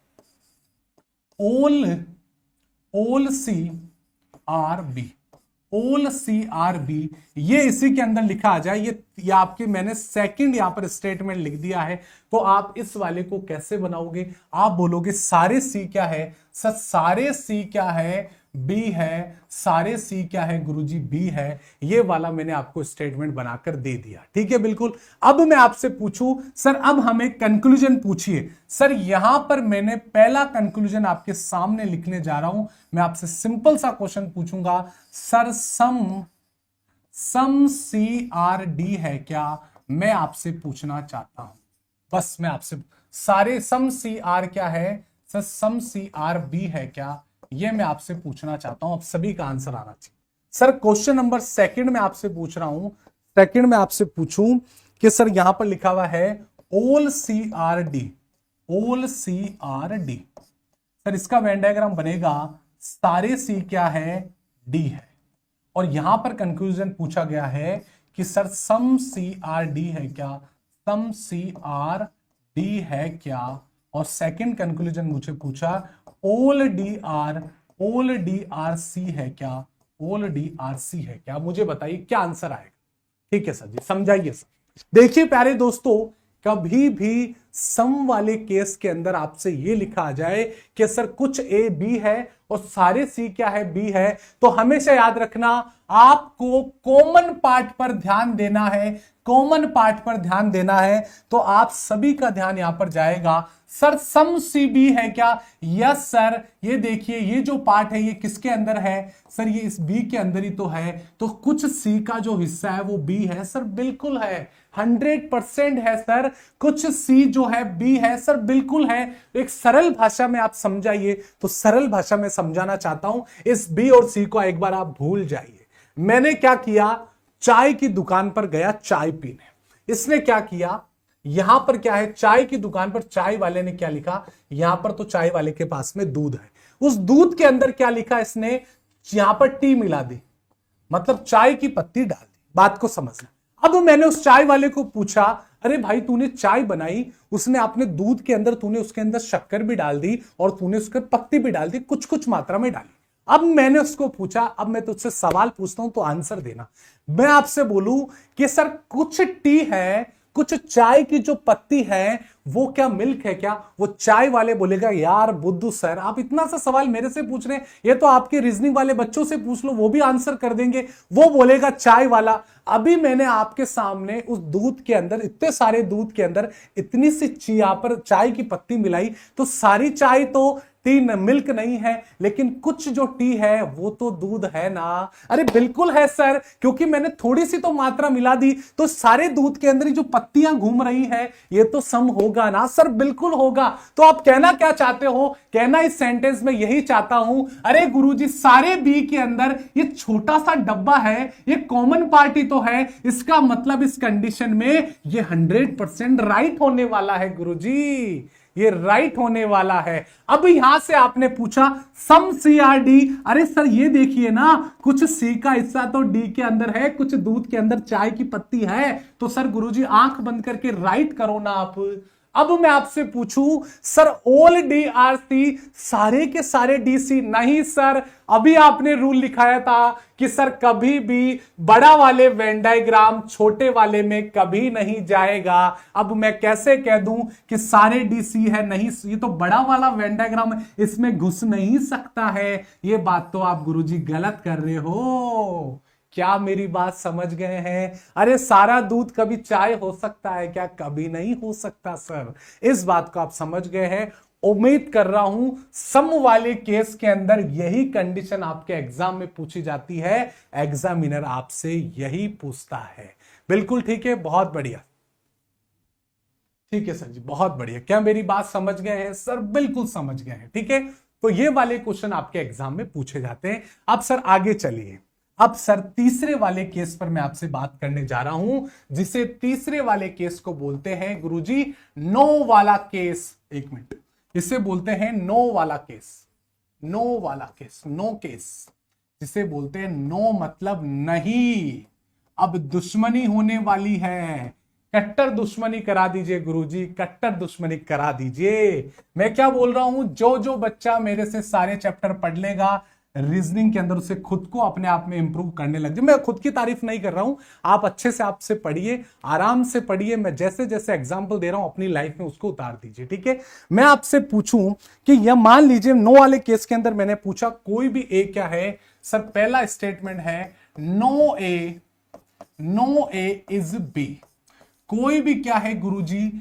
ओल सी आर बी, ओल सी आर बी, ये इसी के अंदर लिखा आ जाए, ये आपके मैंने सेकंड यहां पर स्टेटमेंट लिख दिया है। तो आप इस वाले को कैसे बनाओगे? आप बोलोगे सारे सी क्या है? सर सारे सी क्या है? बी है। सारे सी क्या है गुरुजी? बी है। ये वाला मैंने आपको स्टेटमेंट बनाकर दे दिया, ठीक है, बिल्कुल। अब मैं आपसे पूछूं सर, अब हमें कंक्लूजन पूछिए। सर यहां पर मैंने पहला कंक्लूजन आपके सामने लिखने जा रहा हूं। मैं आपसे सिंपल सा क्वेश्चन पूछूंगा, सर सम सी आर डी है क्या? मैं आपसे पूछना चाहता हूं, बस मैं आपसे, सारे सम सी आर क्या है? सर सम सी आर बी है क्या? ये मैं आपसे पूछना चाहता हूं, आप सभी का आंसर आना चाहिए। सर क्वेश्चन नंबर सेकंड में आपसे पूछ रहा हूं, सेकंड में आपसे पूछूं कि सर यहां पर लिखा हुआ है ओल सी आर डी, ओल सी आर डी। सर इसका वेन डायग्राम बनेगा सारे सी क्या है, डी है, और यहां पर कंक्लूजन पूछा गया है कि सर सम सी आर डी है क्या, सम सी आर डी है क्या, और सेकंड कंक्लूजन मुझे पूछा ऑल डी आर सी है क्या, ऑल डी आर सी है क्या। मुझे बताइए क्या आंसर आएगा। ठीक है सर जी, समझाइए सर। देखिए प्यारे दोस्तों, कभी भी सम वाले केस के अंदर आपसे ये लिखा आ जाए कि सर कुछ ए बी है और सारे सी क्या है, बी है, तो हमेशा याद रखना आपको कॉमन पार्ट पर ध्यान देना है, कॉमन पार्ट पर ध्यान देना है। तो आप सभी का ध्यान यहां पर जाएगा, सर सम सी बी है क्या, यस सर। ये देखिए ये जो पार्ट है ये किसके अंदर है, सर ये इस बी के अंदर ही तो है, तो कुछ सी का जो हिस्सा है वो बी है, सर बिल्कुल है, 100% है सर। कुछ सी जो है बी है, सर बिल्कुल है। एक सरल भाषा में आप समझाइए, तो सरल भाषा में समझाना चाहता हूं, इस बी और सी को एक बार आप भूल जाइए। मैंने क्या किया, चाय की दुकान पर गया चाय पीने, इसने क्या किया, यहां पर क्या है, चाय की दुकान पर चाय वाले ने क्या लिखा, यहां पर तो चाय वाले के पास में दूध है, उस दूध के अंदर क्या लिखा इसने, यहां पर टी मिला दी, मतलब चाय की पत्ती डाल दी। बात को समझना। अब मैंने उस चाय वाले को पूछा, अरे भाई तूने चाय बनाई, उसने अपने दूध के अंदर तूने उसके अंदर शक्कर भी डाल दी और तूने उसके पत्ती भी डाल दी, कुछ कुछ मात्रा में डाली। अब मैंने उसको पूछा, अब मैं तुझसे सवाल पूछता हूं तो आंसर देना। मैं आपसे बोलूं कि सर कुछ टी है, कुछ चाय की जो पत्ती है वो क्या मिल्क है क्या, वो चाय वाले बोलेगा यार बुद्धू सर आप इतना सा सवाल मेरे से पूछ रहे हैं, ये तो आपके रीजनिंग वाले बच्चों से पूछ लो वो भी आंसर कर देंगे। वो बोलेगा चाय वाला। अभी मैंने आपके सामने उस दूध के अंदर, इतने सारे दूध के अंदर इतनी सी यहाँ पर चाय की पत्ती मिलाई, तो सारी चाय तो टी मिल्क नहीं है, लेकिन कुछ जो टी है वो तो दूध है ना। अरे बिल्कुल है सर, क्योंकि मैंने थोड़ी सी तो मात्रा मिला दी, तो सारे दूध के अंदर जो पत्तियां घूम रही है ये तो सम होगा ना सर, बिल्कुल होगा। तो आप कहना क्या चाहते हो, कहना इस सेंटेंस में यही चाहता हूं, अरे गुरुजी सारे बी के अंदर ये छोटा सा डब्बा है, ये कॉमन पार्ट ही तो है, इसका मतलब इस कंडीशन में ये 100% राइट होने वाला है गुरुजी, ये राइट होने वाला है। अब यहां से आपने पूछा सम सी आर डी, अरे सर ये देखिए ना, कुछ सी का हिस्सा तो डी के अंदर है, कुछ दूध के अंदर चाय की पत्ती है, तो सर गुरुजी आंख बंद करके राइट करो ना आप। अब मैं आपसे पूछूं sir all D are C, सारे के सारे डी सी, नहीं सर, अभी आपने रूल लिखाया था कि सर कभी भी बड़ा वाले वेन डायग्राम छोटे वाले में कभी नहीं जाएगा। अब मैं कैसे कह दूं कि सारे डी सी है, नहीं ये तो बड़ा वाला वेन डायग्राम है, इसमें घुस नहीं सकता है। ये बात तो आप गुरुजी गलत कर रहे हो। क्या मेरी बात समझ गए हैं? अरे सारा दूध कभी चाय हो सकता है क्या? कभी नहीं हो सकता सर। इस बात को आप समझ गए हैं। उम्मीद कर रहा हूं सम वाले केस के अंदर यही कंडीशन आपके एग्जाम में पूछी जाती है, एग्जामिनर आपसे यही पूछता है। बिल्कुल ठीक है, बहुत बढ़िया, ठीक है सर जी, बहुत बढ़िया। क्या मेरी बात समझ गए हैं सर? बिल्कुल समझ गए हैं, ठीक है। तो ये वाले क्वेश्चन आपके एग्जाम में पूछे जाते हैं। अब सर आगे चलिए, अब सर तीसरे वाले केस पर मैं आपसे बात करने जा रहा हूं, जिसे तीसरे वाले केस को बोलते हैं गुरुजी नो वाला केस। एक मिनट, इसे बोलते हैं नो वाला केस, नो वाला केस, नो केस, जिसे बोलते हैं नो मतलब नहीं। अब दुश्मनी होने वाली है, कट्टर दुश्मनी करा दीजिए गुरुजी, कट्टर दुश्मनी करा दीजिए। मैं क्या बोल रहा हूं, जो जो बच्चा मेरे से सारे चैप्टर पढ़ लेगा रीजनिंग के अंदर, उसे खुद को अपने आप में इंप्रूव करने लग जाए। मैं खुद की तारीफ नहीं कर रहा हूं, आप अच्छे से आपसे पढ़िए, आराम से पढ़िए। मैं जैसे जैसे एग्जांपल दे रहा हूं अपनी लाइफ में उसको उतार दीजिए, ठीक है। मैं आपसे पूछूं कि यह मान लीजिए नो वाले केस के अंदर मैंने पूछा कोई भी ए क्या है सर, पहला स्टेटमेंट है नो ए इज बी। कोई भी क्या है गुरुजी,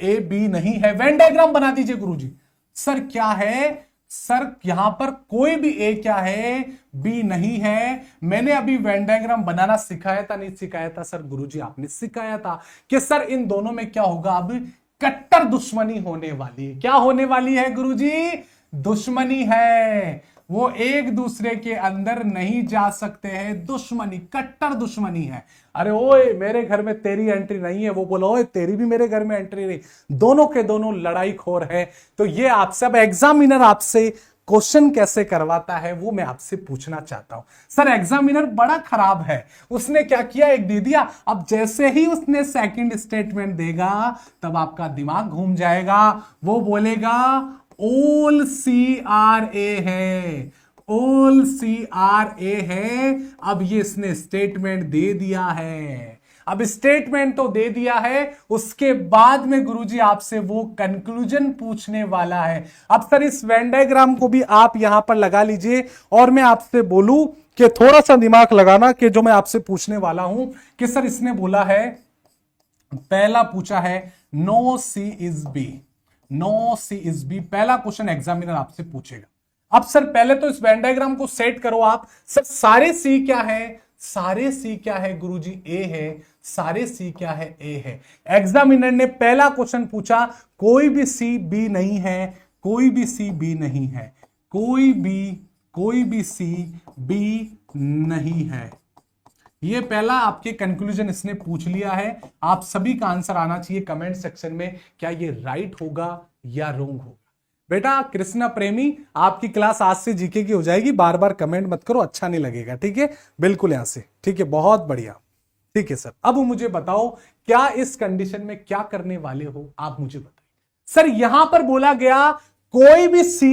ए बी नहीं है। वेन डायग्राम बना दीजिए गुरुजी। सर क्या है सर, यहां पर कोई भी ए क्या है, बी नहीं है। मैंने अभी वेन डायग्राम बनाना सिखाया था, नहीं सिखाया था सर? गुरुजी आपने सिखाया था कि सर इन दोनों में क्या होगा, अब कट्टर दुश्मनी होने वाली है। क्या होने वाली है गुरुजी? दुश्मनी है। वो एक दूसरे के अंदर नहीं जा सकते हैं, दुश्मनी, कट्टर दुश्मनी है। अरे ओए मेरे घर में तेरी एंट्री नहीं है, वो बोला ओए तेरी भी मेरे घर में एंट्री नहीं, दोनों के दोनों लड़ाई खोर है। तो ये आपसे अब एग्जामिनर आपसे क्वेश्चन कैसे करवाता है वो मैं आपसे पूछना चाहता हूं। सर एग्जामिनर बड़ा खराब है, उसने क्या किया, एक दे दिया, अब जैसे ही उसने सेकंड स्टेटमेंट देगा तब आपका दिमाग घूम जाएगा। वो बोलेगा ऑल CRA है, ऑल CRA है। अब ये इसने स्टेटमेंट दे दिया है, अब स्टेटमेंट तो दे दिया है, उसके बाद में गुरुजी आपसे वो कंक्लूजन पूछने वाला है। अब सर इस वेन डायग्राम को भी आप यहां पर लगा लीजिए और मैं आपसे बोलूं कि थोड़ा सा दिमाग लगाना कि जो मैं आपसे पूछने वाला हूं कि सर इसने बोला है, पहला पूछा है no C is B, no C is B, पहला क्वेश्चन एग्जामिनर आपसे पूछेगा। अब सर पहले तो इस वेन डायग्राम को सेट करो आप। सर सारे C क्या है, सारे C क्या है गुरुजी, A है, सारे C क्या है, A है। एग्जामिनर ने पहला क्वेश्चन पूछा, कोई भी C B नहीं है, कोई भी C B नहीं है, कोई भी C B नहीं है। ये पहला आपके कंक्लूजन इसने पूछ लिया है। आप सभी का आंसर आना चाहिए कमेंट सेक्शन में, क्या ये राइट होगा या रॉन्ग होगा। बेटा कृष्णा प्रेमी, आपकी क्लास आज से जीके की हो जाएगी, बार बार कमेंट मत करो, अच्छा नहीं लगेगा, ठीक है, बिल्कुल यहां से, ठीक है, बहुत बढ़िया, ठीक है सर। अब मुझे बताओ क्या इस कंडीशन में क्या करने वाले हो, आप मुझे बताइए। सर यहां पर बोला गया कोई भी C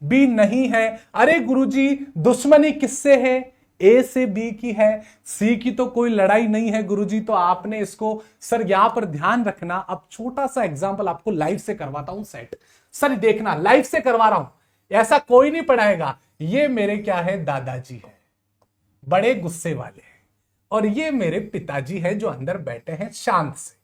B नहीं है। अरे गुरुजी दुश्मनी किससे है, A से B की है, C की तो कोई लड़ाई नहीं है गुरुजी, तो आपने इसको सर यहां पर ध्यान रखना। अब छोटा सा एग्जांपल आपको लाइव से करवाता हूं सेट, सर देखना लाइव से करवा रहा हूं, ऐसा कोई नहीं पढ़ाएगा। ये मेरे क्या है, दादाजी है, बड़े गुस्से वाले हैं, और ये मेरे पिताजी है जो अंदर बैठे हैं शांत से।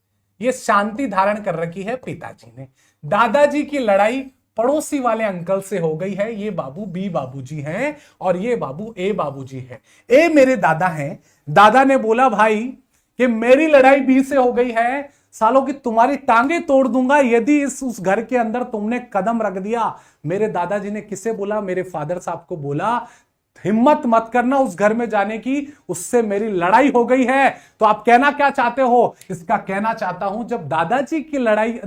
ये शांति धारण कर रखी है पिताजी ने। दादाजी की लड़ाई पड़ोसी वाले अंकल से हो गई है, ये बाबू B बाबूजी हैं और ये बाबू A बाबूजी है। A मेरे दादा हैं। दादा ने बोला भाई कि मेरी लड़ाई B से हो गई है, सालों की तुम्हारी टांगे तोड़ दूंगा यदि उस घर के अंदर तुमने कदम रख दिया। मेरे दादाजी ने किसे बोला, मेरे फादर साहब को बोला, हिम्मत मत करना उस घर में जाने की, उससे मेरी लड़ाई हो गई है। तो आप कहना क्या चाहते हो, इसका कहना चाहता हूं जब दादाजी की लड़ाई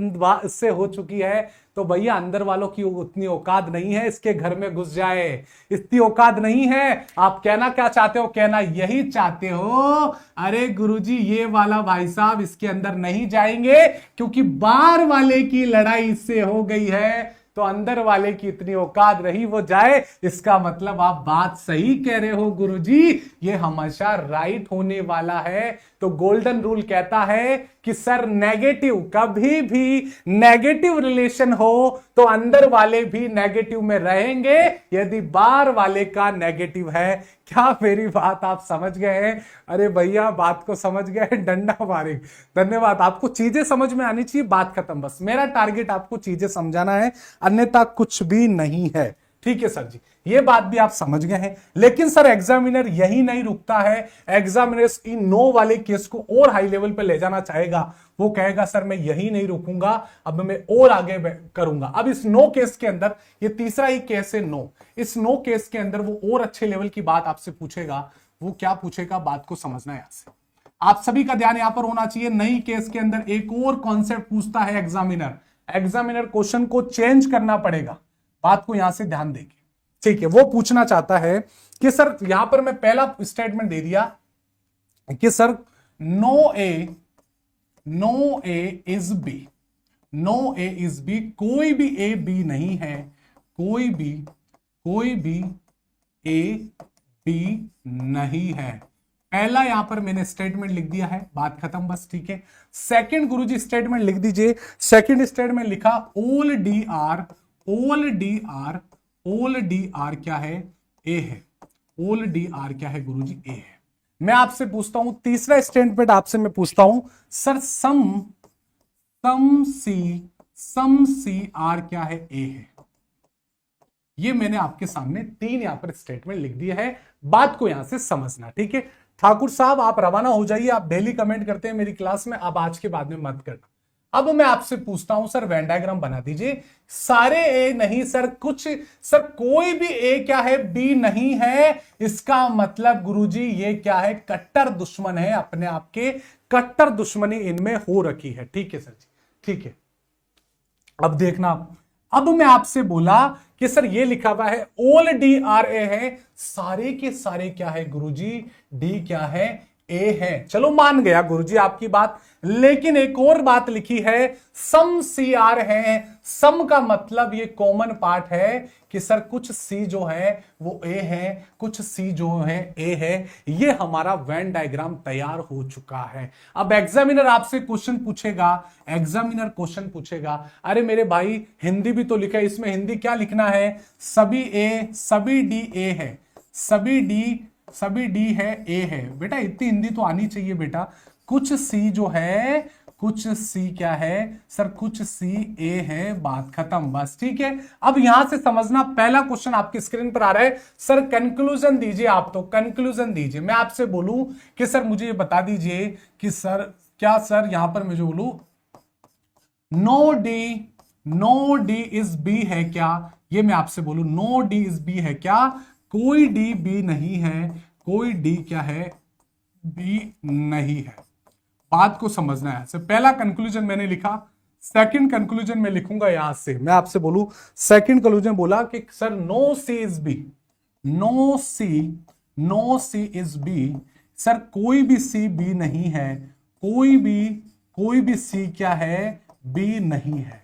इससे हो चुकी है तो भैया अंदर वालों की उतनी औकात नहीं है इसके घर में घुस जाए, इतनी औकात नहीं है। आप कहना क्या चाहते हो, कहना यही चाहते हो, अरे गुरुजी ये वाला भाई साहब इसके अंदर नहीं जाएंगे क्योंकि बाहर वाले की लड़ाई इससे हो गई है, तो अंदर वाले की इतनी औकात रही वो जाए। इसका मतलब आप बात सही कह रहे हो गुरुजी, ये हमेशा राइट होने वाला है। तो गोल्डन रूल कहता है कि सर नेगेटिव, कभी भी नेगेटिव रिलेशन हो तो अंदर वाले भी नेगेटिव में रहेंगे यदि बाहर वाले का नेगेटिव है। क्या मेरी बात आप समझ गए हैं? अरे भैया बात को समझ गए, डंडा मारे, धन्यवाद। आपको चीजें समझ में आनी चाहिए, बात खत्म। बस मेरा टारगेट आपको चीजें समझाना है, अन्यथा कुछ भी नहीं है, ठीक है सर जी, ये बात भी आप समझ गए हैं। लेकिन सर एग्जामिनर यही नहीं रुकता है, एग्जामिनर इन नो वाले केस को और हाई लेवल पे ले जाना चाहेगा। वो कहेगा सर मैं यही नहीं रुकूंगा, अब मैं और आगे करूंगा। अब इस नो केस के अंदर, ये तीसरा ही केस है नो, इस नो केस के अंदर वो और अच्छे लेवल की बात आपसे पूछेगा। वो क्या पूछेगा, बात को समझना है। यहां से आप सभी का ध्यान यहां पर होना चाहिए। नई केस के अंदर एक और कॉन्सेप्ट पूछता है एग्जामिनर, एग्जामिनर क्वेश्चन को चेंज करना पड़ेगा, बात को यहां से ध्यान देंगे, ठीक है। वो पूछना चाहता है कि सर यहां पर मैं पहला स्टेटमेंट दे दिया कि sir no A is B, no A is B, कोई भी ए बी नहीं है, कोई भी ए बी नहीं है। पहला यहां पर मैंने स्टेटमेंट लिख दिया है, बात खत्म, बस, ठीक है। सेकंड गुरुजी स्टेटमेंट लिख दीजिए। सेकंड स्टेटमेंट लिखा ऑल डी आर क्या है, ए है। ऑल डी आर क्या है गुरुजी, ए है। मैं आपसे पूछता हूं तीसरा स्टेटमेंट, आपसे मैं पूछता हूं सर सम सी आर क्या है, ए है। ये मैंने आपके सामने तीन यहां पर स्टेटमेंट लिख दिया है, बात को यहां से समझना, ठीक है। ठाकुर साहब आप रवाना हो जाइए, आप डेली कमेंट करते हैं मेरी क्लास में, आप आज के बाद में मत करना। अब मैं आपसे पूछता हूं सर वेन डायग्राम बना दीजिए। सारे ए नहीं सर, कुछ सर कोई भी ए क्या है, बी नहीं है। इसका मतलब गुरुजी ये क्या है, कट्टर दुश्मन है, अपने आप के कट्टर दुश्मनी इनमें हो रखी है। ठीक है सर जी, ठीक है। अब देखना, अब मैं आपसे बोला कि सर ये लिखा हुआ है ऑल डी आर ए है, सारे के सारे क्या है गुरुजी, डी क्या है, ए है। चलो मान गया गुरुजी आपकी बात, लेकिन एक और बात लिखी है सम सी आर है। सम का मतलब ये कॉमन पार्ट है कि सर कुछ सी जो है वो ए है, कुछ सी जो है ए है। ये हमारा वेन डायग्राम तैयार हो चुका है। अब एग्जामिनर आपसे क्वेश्चन पूछेगा, एग्जामिनर क्वेश्चन पूछेगा, अरे मेरे भाई हिंदी भी तो लिखा है, इसमें हिंदी क्या लिखना है, सभी ए सभी डी ए है, सभी डी है ए है। बेटा इतनी हिंदी तो आनी चाहिए बेटा। कुछ सी जो है, कुछ सी क्या है सर, कुछ सी ए है, बात खत्म, बस ठीक है। अब यहां से समझना, पहला क्वेश्चन आपकी स्क्रीन पर आ रहा है, सर कंक्लूजन दीजिए। आप तो कंक्लूजन दीजिए। मैं आपसे बोलूं कि सर मुझे ये बता दीजिए कि सर क्या, सर यहां पर मुझे बोलूं नो डी इज बी है क्या, ये मैं आपसे बोलूं नो डी इज बी है क्या, कोई डी बी नहीं है, कोई डी क्या है, बी नहीं है। बात को समझना है। पहला कंक्लूजन मैंने लिखा, सेकंड कंक्लूजन में लिखूंगा यहां से। मैं आपसे बोलूं सेकंड कंक्लूजन बोला कि sir no C is B, no C is B, sir कोई भी सी बी नहीं है, कोई भी सी क्या है, बी नहीं है।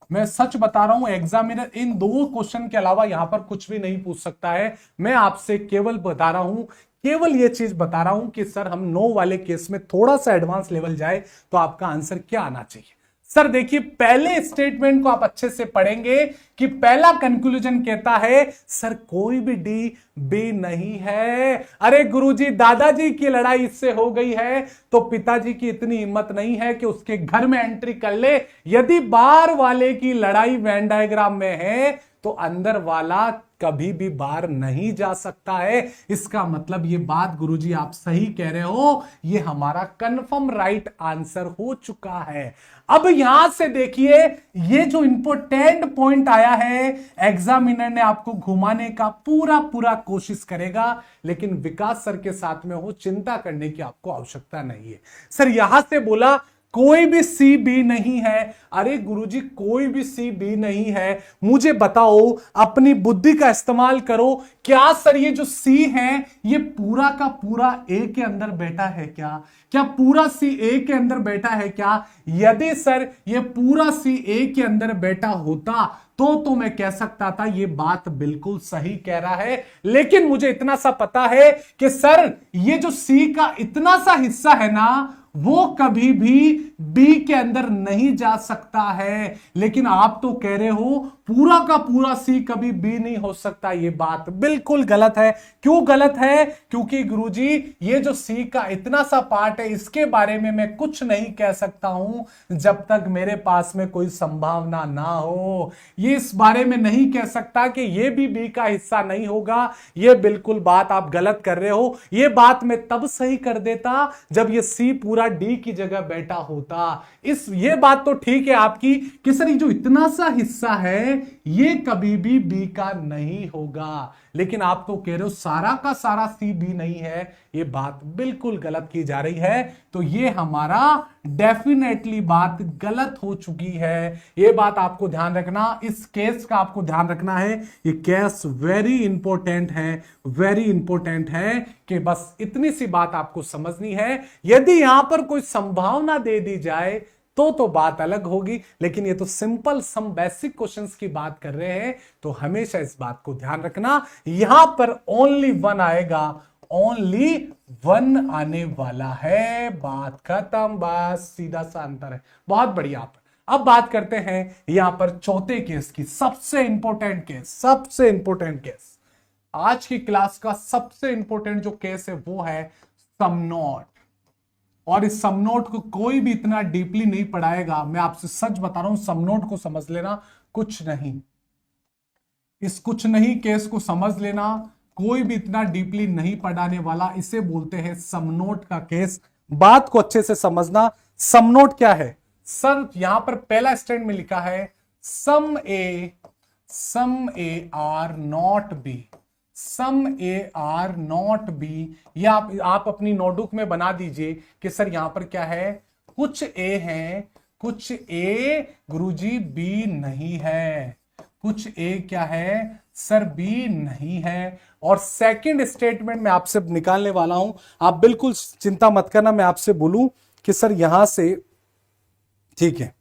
मैं सच बता रहा हूं, एग्जामिनर इन दो क्वेश्चन के अलावा यहां पर कुछ भी नहीं पूछ सकता है। मैं आपसे केवल बता रहा हूं, केवल ये चीज बता रहा हूं कि सर हम नो वाले केस में थोड़ा सा एडवांस लेवल जाए तो आपका आंसर क्या आना चाहिए। सर देखिए पहले स्टेटमेंट को आप अच्छे से पढ़ेंगे कि पहला कंक्लूजन कहता है सर कोई भी डी बी नहीं है। अरे गुरुजी दादाजी की लड़ाई इससे हो गई है तो पिताजी की इतनी हिम्मत नहीं है कि उसके घर में एंट्री कर ले। यदि बाहर वाले की लड़ाई वेन डायग्राम में है तो अंदर वाला कभी भी बाहर नहीं जा सकता है। इसका मतलब ये बात गुरुजी आप सही कह रहे हो, ये हमारा कंफर्म राइट आंसर हो चुका है। अब यहां से देखिए ये जो इंपॉर्टेंट पॉइंट आया है, एग्जामिनर ने आपको घुमाने का पूरा कोशिश करेगा, लेकिन विकास सर के साथ में हो, चिंता करने की आपको आवश्यकता नहीं है। सर यहां से बोला कोई भी सी बी नहीं है। अरे गुरुजी कोई भी सी बी नहीं है, मुझे बताओ, अपनी बुद्धि का इस्तेमाल करो। क्या सर ये जो सी है ये पूरा का पूरा ए के अंदर बैठा है क्या? क्या पूरा सी ए के अंदर बैठा है क्या? यदि सर ये पूरा सी ए के अंदर बैठा होता तो मैं कह सकता था ये बात बिल्कुल सही कह रहा है। लेकिन मुझे इतना सा पता है कि सर ये जो सी का इतना सा हिस्सा है ना, वो कभी भी बी के अंदर नहीं जा सकता है। लेकिन आप तो कह रहे हो पूरा का पूरा सी कभी बी नहीं हो सकता। ये बात बिल्कुल गलत है। क्यों गलत है? क्योंकि गुरुजी ये जो सी का इतना सा पार्ट है, इसके बारे में मैं कुछ नहीं कह सकता हूं जब तक मेरे पास में कोई संभावना ना हो। ये इस बारे में नहीं कह सकता कि ये भी बी का हिस्सा नहीं होगा। ये बिल्कुल बात आप गलत कर रहे हो। ये बात मैं तब सही कर देता जब ये सी पूरा डी की जगह बैठा होता। ये बात तो ठीक है आपकी कि सर ये जो इतना सा हिस्सा है ये कभी भी बी का नहीं होगा। लेकिन आप तो कह रहे हो सारा का सारा सी बी नहीं है। ये बात बिल्कुल गलत की जा रही है। तो ये हमारा डेफिनेटली बात गलत हो चुकी है। ये बात आपको ध्यान रखना, इस केस का आपको ध्यान रखना है। ये केस वेरी इंपॉर्टेंट है, वेरी इंपॉर्टेंट है कि बस इतनी सी बात आपको समझनी है। यदि यहां पर कोई संभावना दे दी जाए तो बात अलग होगी, लेकिन ये तो सिंपल सम बेसिक क्वेश्चंस की बात कर रहे हैं। तो हमेशा इस बात को ध्यान रखना, यहां पर ओनली वन आएगा, ओनली वन आने वाला है। बात खत्म, बस सीधा सा अंतर है। बहुत बढ़िया। अब बात करते हैं यहां पर चौथे केस की, सबसे इंपॉर्टेंट केस, आज की क्लास का सबसे इंपॉर्टेंट जो केस है वो है सम नोट। और इस सम नोट को कोई भी इतना डीपली नहीं पढ़ाएगा। मैं आपसे सच बता रहा हूं, सम नोट को समझ लेना, कुछ नहीं, इस कुछ नहीं केस को समझ लेना, कोई भी इतना डीपली नहीं पढ़ाने वाला। इसे बोलते हैं सम नोट का केस। बात को अच्छे से समझना, सम नोट क्या है? सर यहां पर पहला स्टैंड में लिखा है some A are not B, some A are not B. ये आप अपनी नोटबुक में बना दीजिए कि सर यहां पर क्या है, कुछ ए है, कुछ ए गुरुजी बी नहीं है, कुछ ए क्या है सर बी नहीं है। और सेकंड स्टेटमेंट मैं आपसे निकालने वाला हूं, आप बिल्कुल चिंता मत करना, मैं आपसे बोलूं कि सर यहां से, ठीक है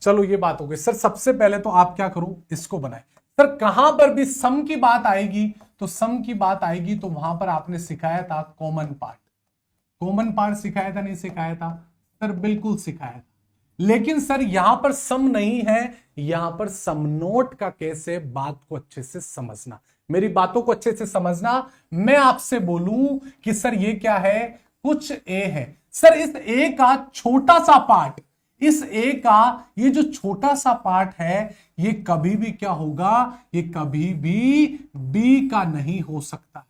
चलो ये बात हो गई। सर सबसे पहले तो आप क्या करो, इसको बनाए। सर कहां पर भी सम की बात आएगी, तो सम की बात आएगी तो वहां पर आपने सिखाया था कॉमन पार्ट, कॉमन पार्ट सिखाया था नहीं सिखाया था सर, बिल्कुल सिखाया था। लेकिन सर यहां पर सम नहीं है, यहां पर सम नोट का कैसे, बात को अच्छे से समझना, मेरी बातों को अच्छे से समझना। मैं आपसे बोलूं कि सर ये क्या है, कुछ ए है। सर इस ए का छोटा सा पार्ट, इस ए का ये जो छोटा सा पार्ट है, ये कभी भी क्या होगा, ये कभी भी बी का नहीं हो सकता है,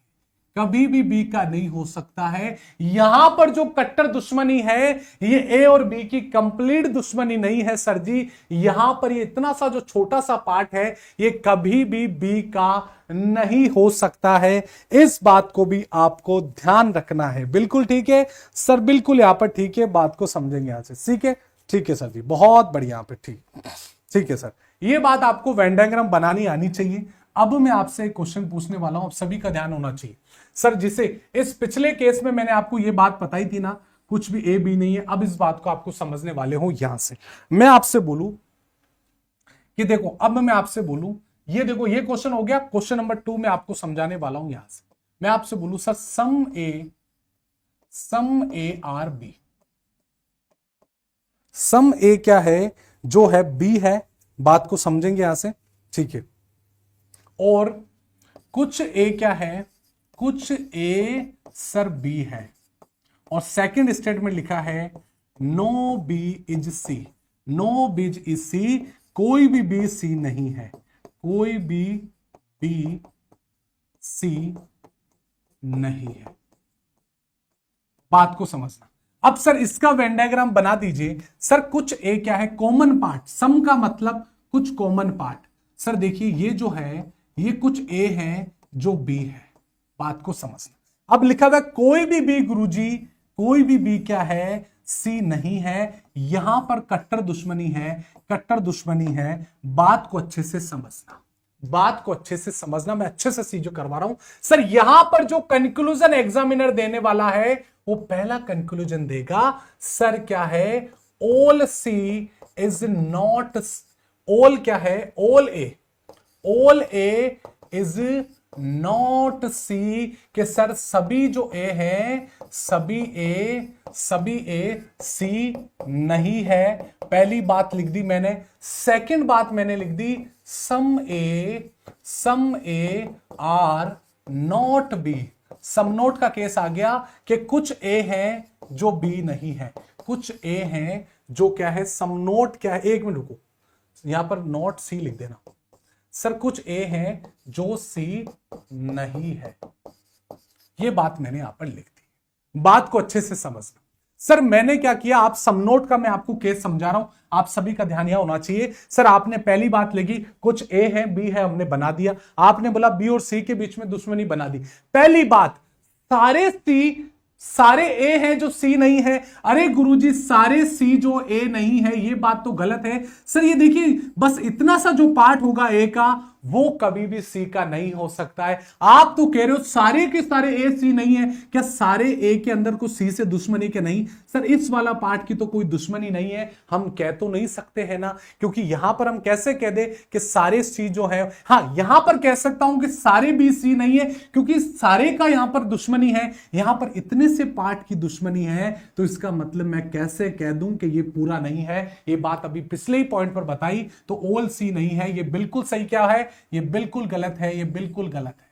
कभी भी बी का नहीं हो सकता है। यहां पर जो कट्टर दुश्मनी है, ये ए और बी की कंप्लीट दुश्मनी नहीं है सर जी। यहां पर ये इतना सा जो छोटा सा पार्ट है, ये कभी भी बी का नहीं हो सकता है। इस बात को भी आपको ध्यान रखना है। बिल्कुल ठीक है सर, बिल्कुल यहां पर ठीक है, बात को समझेंगे यहां से, ठीक है ठीक है सर जी, बहुत बढ़िया यहां पे, ठीक है सर। ये बात आपको वेन डायग्राम बनानी आनी चाहिए। अब मैं आपसे एक क्वेश्चन पूछने वाला हूं, आप सभी का ध्यान होना चाहिए सर। जिसे इस पिछले केस में मैंने आपको ये बात बताई थी ना, कुछ भी ए बी नहीं है, अब इस बात को आपको समझने वाले हो। यहां से मैं आपसे बोलूं कि देखो, अब मैं आपसे बोलूं, ये देखो ये क्वेश्चन हो गया, क्वेश्चन नंबर 2 में आपको समझाने वाला हूं। यहां से मैं आपसे बोलूं sir some A are B, some A क्या है, जो है बी है, बात को समझेंगे यहां से, ठीक है। और कुछ ए क्या है, कुछ ए सर बी है। और सेकंड स्टेटमेंट लिखा है no B is C, no B is C, कोई भी बी सी नहीं है, कोई भी बी सी नहीं है। बात को समझना। अब सर इसका वेन डायग्राम बना दीजिए। सर कुछ ए क्या है, कॉमन पार्ट, सम का मतलब कुछ कॉमन पार्ट। सर देखिए ये जो है, ये कुछ ए है जो बी है, बात को समझना। अब लिखा हुआ कोई भी बी गुरुजी, कोई भी बी क्या है, सी नहीं है। यहां पर कट्टर दुश्मनी है, कट्टर दुश्मनी है। बात को अच्छे से समझना, बात को अच्छे से समझना, मैं अच्छे से चीजों करवा रहा हूं। सर यहां पर जो कंक्लूजन एग्जामिनर देने वाला है, वो पहला कंक्लूजन देगा सर क्या है, all C is not, all क्या है, all A is not C, के सर सभी जो ए है, सभी ए सी नहीं है। पहली बात लिख दी मैंने। सेकंड बात मैंने लिख दी some A are not B, some not का केस आ गया कि कुछ ए है जो बी नहीं है, कुछ ए है जो क्या है, सम नोट क्या है, एक मिनट रुको, यहां पर नॉट सी लिख देना। सर कुछ ए है जो सी नहीं है, ये बात मैंने यहां पर लिख दी। बात को अच्छे से समझना। सर मैंने क्या किया, आप सम नोट का मैं आपको केस समझा रहा हूं, आप सभी का ध्यान यहां होना चाहिए। सर आपने पहली बात लिखी, कुछ ए है बी है, हमने बना दिया। आपने बोला बी और सी के बीच में दुश्मनी बना दी। पहली बात, सारे ए हैं जो सी नहीं है। अरे गुरुजी सारे सी जो ए नहीं है, ये बात तो गलत है। सर ये देखिए, बस इतना सा जो पार्ट होगा ए का, वो कभी भी सी का नहीं हो सकता है। आप तो कह रहे हो सारे के सारे ए सी नहीं है, क्या सारे ए के अंदर कुछ सी से दुश्मनी के नहीं? सर इस वाला पार्ट की तो कोई दुश्मनी नहीं है, हम कह तो नहीं सकते हैं ना, क्योंकि यहां पर हम कैसे कह दे कि सारे सी जो है, हाँ यहां पर कह सकता हूं कि सारे भी सी नहीं है, क्योंकि सारे का यहां पर दुश्मनी है, यहां पर इतने से पार्ट की दुश्मनी है, तो इसका मतलब मैं कैसे कह दूं कि ये पूरा नहीं है। ये बात अभी पिछले ही पॉइंट पर बताई, तो ऑल सी नहीं है, ये बिल्कुल सही क्या है, ये बिल्कुल गलत है, ये बिल्कुल गलत है,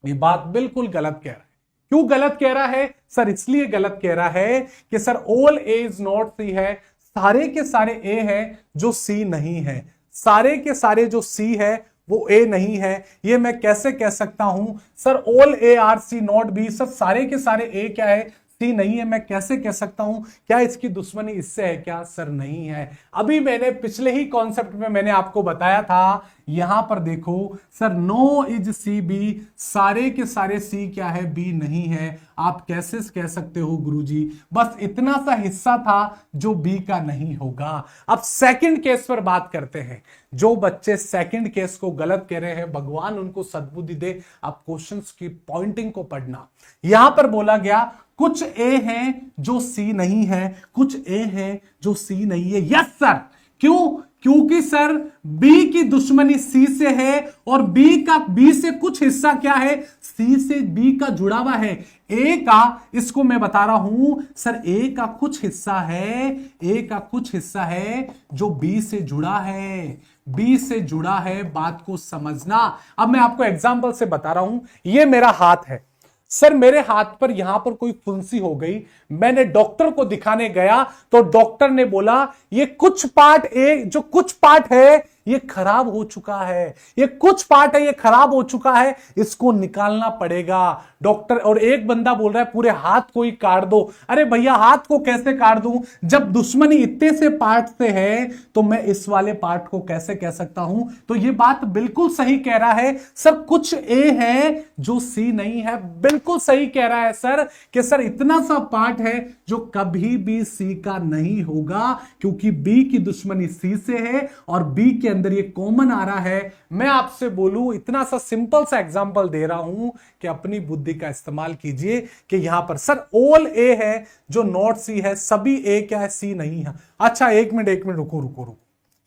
ये बात बिल्कुल गलत कह रहा है। क्यों गलत कह रहा है सर? इसलिए गलत कह रहा है कि sir all A is not C है, सारे के सारे ए है जो सी नहीं है, सारे के सारे जो सी है वो ए नहीं है। ये मैं कैसे कह सकता हूं sir? All A are C not B, sir सारे के सारे ए क्या है, सी नहीं है, मैं कैसे कह सकता हूं? क्या इसकी दुश्मनी इससे है क्या? सर नहीं है। अभी मैंने पिछले ही कॉन्सेप्ट में मैंने आपको बताया था, यहां पर देखो sir, no is C B, सारे के सारे सी क्या है? बी नहीं है। आप कैसे कह सकते हो गुरुजी? बस इतना सा हिस्सा था जो बी का नहीं होगा। अब सेकंड केस पर बात करते हैं। जो बच्चे सेकंड केस को गलत कह रहे हैं, भगवान उनको सद्बुद्धि दे। आप क्वेश्चंस की पॉइंटिंग को पढ़ना। यहां पर बोला गया कुछ ए हैं जो सी नहीं है, कुछ ए हैं जो सी नहीं है। Yes sir. क्यों? क्योंकि सर बी की दुश्मनी सी से है और बी से कुछ हिस्सा क्या है? सी से बी का जुड़ा हुआ है। ए का, इसको मैं बता रहा हूं सर, ए का कुछ हिस्सा है, ए का कुछ हिस्सा है जो बी से जुड़ा है, बी से जुड़ा है। बात को समझना। अब मैं आपको एग्जांपल से बता रहा हूं। ये मेरा हाथ है सर, मेरे हाथ पर यहां पर कोई फुंसी हो गई, मैंने डॉक्टर को दिखाने गया तो डॉक्टर ने बोला ये कुछ पार्ट जो कुछ पार्ट है ये खराब हो चुका है, ये कुछ पार्ट है ये खराब हो चुका है, इसको निकालना पड़ेगा डॉक्टर। और एक बंदा बोल रहा है पूरे हाथ को ही काट दो। अरे भैया हाथ को कैसे काट दूं? जब दुश्मनी इतने से पार्ट से है तो मैं इस वाले पार्ट को कैसे कह सकता हूं? तो ये बात बिल्कुल सही कह रहा है सर, कुछ ए है जो सी नहीं है। बिल्कुल सही कह रहा है सर कि सर इतना सा पार्ट है जो कभी भी सी का नहीं होगा, क्योंकि बी की दुश्मनी सी से है और बी के अंदर ये कॉमन आ रहा है। मैं आपसे बोलूं, इतना सा सिंपल सा एग्जांपल दे रहा हूं कि अपनी बुद्धि का इस्तेमाल कीजिए कि यहां पर सर ऑल ए है जो नॉट सी है, सभी ए क्या है? सी नहीं है। अच्छा एक मिनट रुको,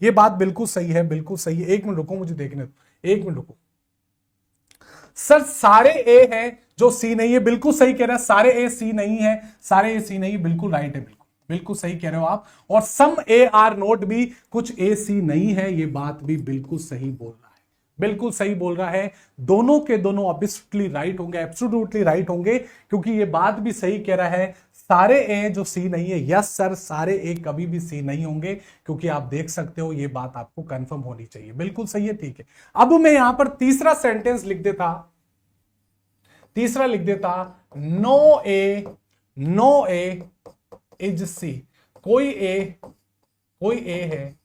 ये बात बिल्कुल सही है, बिल्कुल सही है। एक मिनट रुको, मुझे देखने दो, एक मिनट रुको। सर सारे ए हैं जो सी नहीं है, बिल्कुल सही कह रहे हैं, सारे ए सी नहीं है, सारे ए सी नहीं, बिल्कुल राइट है, बिल्कुल सही कह रहे हो आप। और सम ए आर नोट भी, कुछ ए सी नहीं है, ये बात भी बिल्कुल सही बोल रहा है, बिल्कुल सही बोल रहा है। दोनों के दोनों ऑब्वियसली राइट होंगे, एब्सोल्युटली राइट होंगे, क्योंकि ये बात भी सही कह रहा है सारे ए जो सी नहीं है। यस सर, सारे ए कभी भी सी नहीं होंगे, क्योंकि आप देख सकते हो, ये बात आपको कंफर्म होनी चाहिए। बिल्कुल सही है, ठीक है। अब मैं यहां पर तीसरा सेंटेंस लिख देता, नो ए इज सी। कोई ए है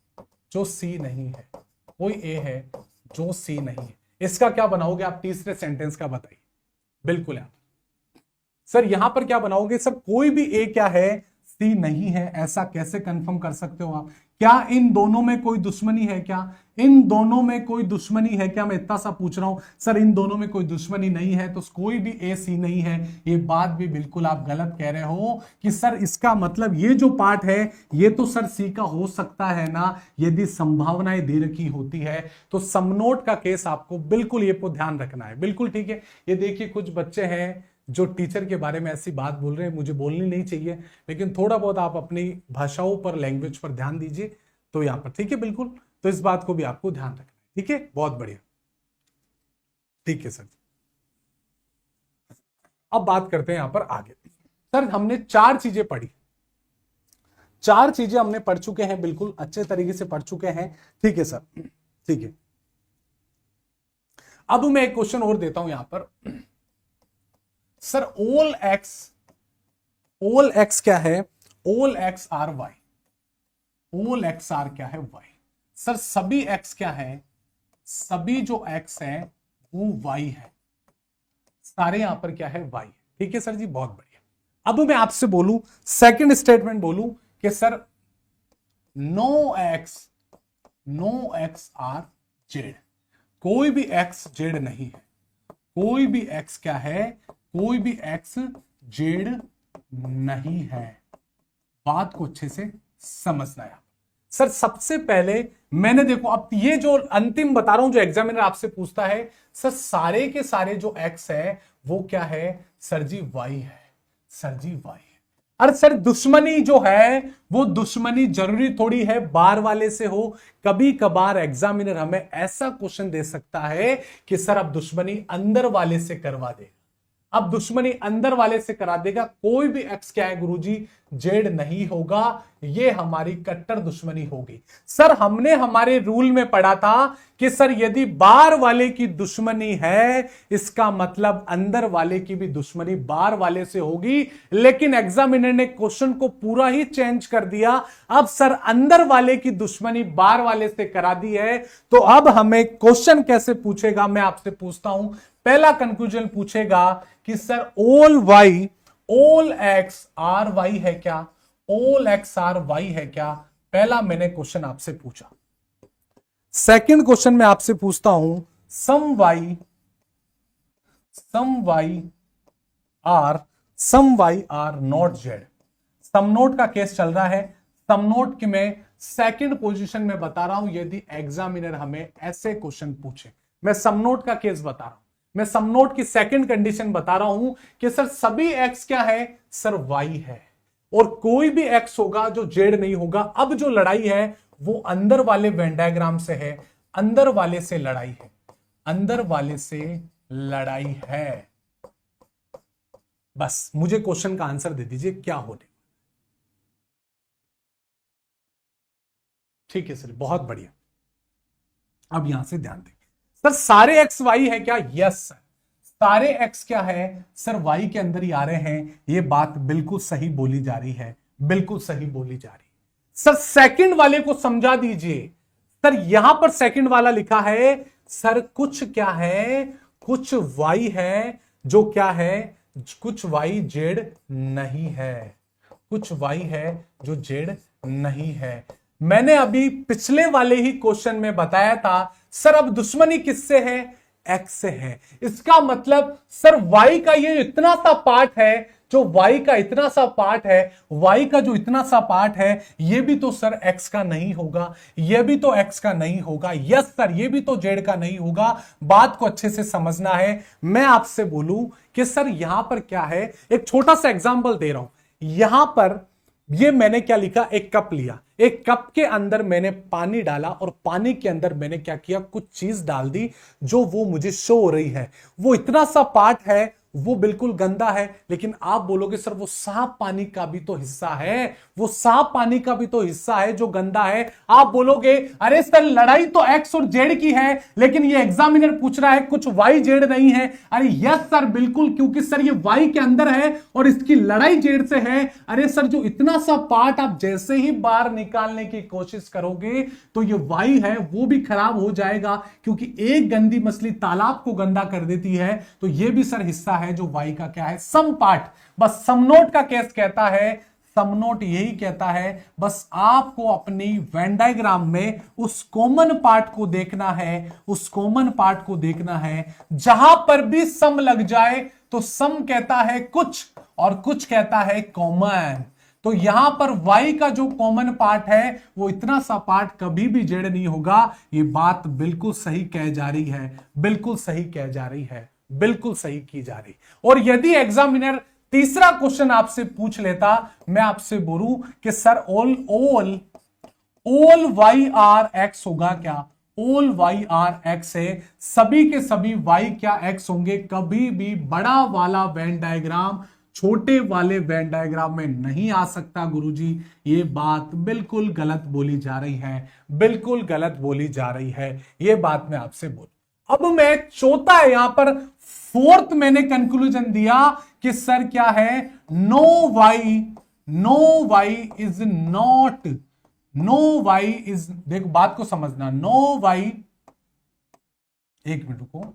जो सी नहीं है, कोई ए है जो सी नहीं है। इसका क्या बनाओगे आप? तीसरे सेंटेंस का बताइए। बिल्कुल यार सर, यहां पर क्या बनाओगे? सर कोई भी ए क्या है? सी नहीं है। ऐसा कैसे कंफर्म कर सकते हो आप? क्या इन दोनों में कोई दुश्मनी है क्या? इन दोनों में कोई दुश्मनी है क्या? मैं इतना सा पूछ रहा हूं सर, इन दोनों में कोई दुश्मनी नहीं है तो कोई भी ए सी नहीं है। ये बात भी बिल्कुल आप गलत कह रहे हो कि सर इसका मतलब ये जो पार्ट है ये तो सर सी का हो सकता है ना, यदि संभावनाएं दे रखी होती है तो समनोट का केस आपको बिल्कुल ये को ध्यान रखना है। बिल्कुल ठीक है। ये देखिए कुछ बच्चे हैं जो टीचर के बारे में ऐसी बात बोल रहे हैं, मुझे बोलनी नहीं चाहिए, लेकिन थोड़ा बहुत आप अपनी भाषाओं पर, लैंग्वेज पर ध्यान दीजिए तो यहां पर ठीक है। बिल्कुल, तो इस बात को भी आपको ध्यान रखना है, ठीक है। बहुत बढ़िया, ठीक है सर। अब बात करते हैं यहां पर आगे। सर हमने 4 चीजें पढ़ी, 4 चीजें हमने पढ़ चुके हैं, बिल्कुल अच्छे तरीके से पढ़ चुके हैं, ठीक है सर, ठीक है। अब मैं एक क्वेश्चन और देता हूं यहां पर। सर ऑल एक्स क्या है? All X are Y. All X are क्या है? वाई। सर सभी एक्स क्या है? सभी जो एक्स है वो वाई है, सारे यहां पर क्या है? वाई। ठीक है सर जी, बहुत बढ़िया। अब मैं आपसे बोलूं, सेकंड स्टेटमेंट बोलूं कि sir no X are Z. कोई भी एक्स जेड नहीं है, कोई भी एक्स क्या है? कोई भी एक्स जेड नहीं है। बात को अच्छे से समझना है सर। सबसे पहले मैंने देखो, अब ये जो अंतिम बता रहा हूं जो एग्जामिनर आपसे पूछता है, सर सारे के सारे जो एक्स है वो क्या है? सर जी वाई है, सर जी वाई है। अरे सर दुश्मनी जो है वो दुश्मनी जरूरी थोड़ी है बार वाले से हो। कभी कभार एग्जामिनर हमें ऐसा क्वेश्चन दे सकता है कि सर अब दुश्मनी अंदर वाले से करवा दे, अब दुश्मनी अंदर वाले से करा देगा, कोई भी एक्स क्या है गुरुजी, जेड नहीं होगा, ये हमारी कट्टर दुश्मनी होगी। सर हमने हमारे रूल में पढ़ा था कि सर यदि बाहर वाले की दुश्मनी है इसका मतलब अंदर वाले की भी दुश्मनी बाहर वाले से होगी, लेकिन एग्जामिनर ने क्वेश्चन को पूरा ही चेंज कर दिया। अब सर अंदर वाले की दुश्मनी बाहर वाले से करा दी है, तो अब हमें क्वेश्चन कैसे पूछेगा, मैं आपसे पूछता हूं। पहला कंक्लूजन पूछेगा कि sir all X are Y है क्या, ऑल एक्स आर वाई है क्या, पहला मैंने क्वेश्चन आपसे पूछा। सेकंड क्वेश्चन मैं आपसे पूछता हूं, some Y are not Z. Some not का केस चल रहा है, सम नोट की मैं सेकंड पोजीशन में बता रहा हूं। यदि एग्जामिनर हमें ऐसे क्वेश्चन पूछे, मैं सम नोट का केस बता रहा हूं, मैं सम नोट की सेकंड कंडीशन बता रहा हूं कि सर सभी एक्स क्या है, सर वाई है, और कोई भी एक्स होगा जो जेड नहीं होगा। अब जो लड़ाई है वो अंदर वाले वेन डायग्राम से है, अंदर वाले से लड़ाई है, अंदर वाले से लड़ाई है। बस मुझे क्वेश्चन का आंसर दे दीजिए क्या होने। ठीक है सर, बहुत बढ़िया। अब यहां से ध्यान दें, सर सारे एक्स वाई है क्या, यस सर सारे एक्स क्या है, सर वाई के अंदर ही आ रहे हैं। ये बात बिल्कुल सही बोली जा रही है, बिल्कुल सही बोली जा रही है। सर सेकंड वाले को समझा दीजिए। सर यहां पर सेकंड वाला लिखा है, सर कुछ क्या है, कुछ वाई है जो क्या है, कुछ वाई जेड नहीं है, कुछ वाई है जो जेड नहीं है। मैंने अभी पिछले वाले ही क्वेश्चन में बताया था, सर अब दुश्मनी किससे है, एक्स से है। इसका मतलब सर वाई का ये इतना सा पार्ट है, जो वाई का इतना सा पार्ट है, वाई का जो इतना सा पार्ट है, ये भी तो सर एक्स का नहीं होगा, ये भी तो एक्स का नहीं होगा, यस सर ये भी तो जेड का नहीं होगा। बात को अच्छे से समझना है। मैं आपसे बोलूं कि सर यहां पर क्या है, एक छोटा सा एग्जांपल दे रहा हूं। यहां पर ये मैंने क्या लिखा, एक कप लिया, एक कप के अंदर मैंने पानी डाला और पानी के अंदर मैंने क्या किया, कुछ चीज डाल दी जो वो मुझे शो हो रही है। वो इतना सा पार्ट है, वो बिल्कुल गंदा है, लेकिन आप बोलोगे सर वो साफ पानी का भी तो हिस्सा है, वो साफ पानी का भी तो हिस्सा है जो गंदा है। आप बोलोगे अरे सर लड़ाई तो एक्स और जेड की है, लेकिन ये एग्जामिनर पूछ रहा है कुछ वाई जेड नहीं है। अरे यस सर बिल्कुल, क्योंकि सर ये वाई के अंदर है और इसकी लड़ाई जेड से है। अरे सर जो इतना सा पार्ट आप जैसे ही बाहर निकालने की कोशिश करोगे तो ये वाई है वो भी खराब हो जाएगा, क्योंकि एक गंदी मछली तालाब को गंदा कर देती है, तो ये भी सर हिस्सा है जो वाई का क्या है, सम पार्ट। बस सम नोट का केस कहता है, सम नोट यही कहता है, बस आपको अपनी वेन डायग्राम में उस कॉमन पार्ट को देखना है, उस कॉमन पार्ट को देखना है। जहां पर भी सम लग जाए तो सम कहता है कुछ और कुछ कहता है कॉमन। तो यहां पर y का जो कॉमन पार्ट है वो इतना सा पार्ट कभी भी जेड नहीं होगा। ये बात बिल्कुल सही कह जा रही है, बिल्कुल सही कह जा रही है, बिल्कुल सही की जा रही। और यदि एग्जामिनर तीसरा क्वेश्चन आपसे पूछ लेता, मैं आपसे बोलूं कि sir all Y are X होगा क्या, ऑल वाई आर एक्स है, सभी के सभी वाई क्या एक्स होंगे। कभी भी बड़ा वाला वेन डायग्राम छोटे वाले वेन डायग्राम में नहीं आ सकता गुरुजी। ये बात बिल्कुल गलत बोली जा रही है, बिल्कुल गलत बोली जा रही है, ये बात मैं आपसे बोलूं। अब मैं चौथा है, यहां पर फोर्थ मैंने कंक्लूजन दिया कि सर क्या है, know why is not, know why is, देखो बात को समझना, नो वाई, एक मिनट रुको,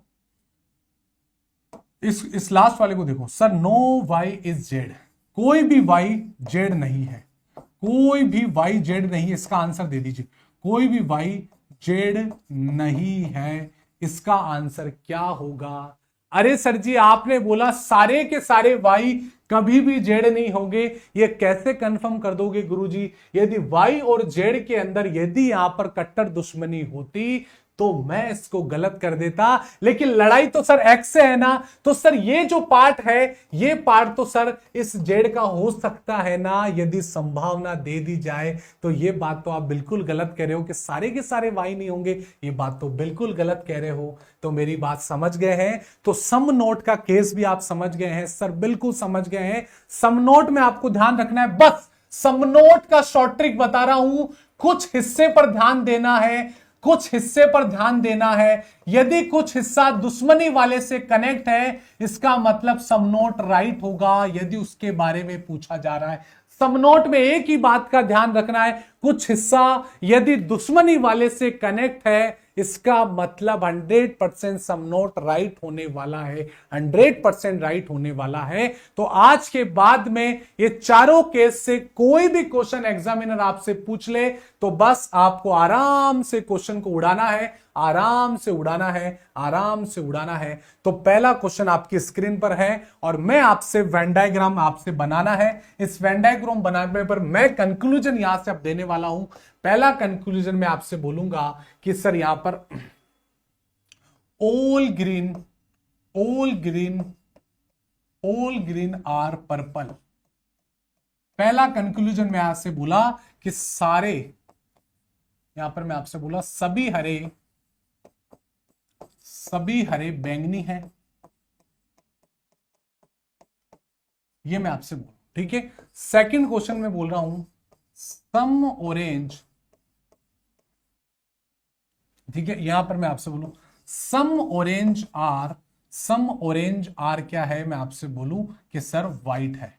इस लास्ट वाले को देखो, sir know why is Z, कोई भी वाई जेड नहीं है, कोई भी वाई जेड नहीं है। इसका आंसर दे दीजिए, कोई भी वाई जेड नहीं है, इसका आंसर क्या होगा। अरे सर जी आपने बोला सारे के सारे वाई कभी भी जेड नहीं होंगे, ये कैसे कंफर्म कर दोगे गुरुजी। यदि वाई और जेड के अंदर यदि यहां पर कट्टर दुश्मनी होती तो मैं इसको गलत कर देता, लेकिन लड़ाई तो सर x से है ना, तो सर ये जो पार्ट है, ये पार्ट तो सर इस z का हो सकता है ना, यदि संभावना दे दी जाए। तो ये बात तो आप बिल्कुल गलत कह रहे हो कि सारे के सारे y नहीं होंगे, ये बात तो बिल्कुल गलत कह रहे हो। तो मेरी बात समझ गए हैं? तो सम नोट का केस भी आप समझ गए हैं? सर बिल्कुल समझ गए हैं। सम नोट में आपको ध्यान रखना है, बस सम नोट का शॉर्ट ट्रिक बता रहा हूं, कुछ हिस्से पर ध्यान देना है, कुछ हिस्से पर ध्यान देना है। यदि कुछ हिस्सा दुश्मनी वाले से कनेक्ट है, इसका मतलब सम नोट राइट होगा, यदि उसके बारे में पूछा जा रहा है। सम नोट में एक ही बात का ध्यान रखना है, कुछ हिस्सा यदि दुश्मनी वाले से कनेक्ट है, इसका मतलब 100% सम नोट राइट होने वाला है, 100% राइट होने वाला है। तो आज के बाद में ये चारों केस से कोई भी क्वेश्चन एग्जामिनर आपसे पूछ ले, तो बस आपको आराम से क्वेश्चन को उड़ाना है, आराम से उड़ाना है, आराम से उड़ाना है। तो पहला क्वेश्चन आपकी स्क्रीन पर है और मैं आपसे वेन डायग्राम आपसे बनाना है। इस वेन डायग्राम बनाने पर मैं कंक्लूजन यहां से अब देने वाला हूं। पहला कंक्लूजन मैं आपसे बोलूंगा कि सर यहां पर ऑल ग्रीन आर पर्पल। पहला कंक्लूजन मैं आपसे बोला कि सारे, यहां पर मैं आपसे बोला सभी हरे बैंगनी हैं, ये मैं आपसे बोल, ठीक है। सेकंड क्वेश्चन में बोल रहा हूं सम ऑरेंज, ठीक है, यहां पर मैं आपसे बोलूं सम ऑरेंज आर क्या है, मैं आपसे बोलूं कि सर व्हाइट है।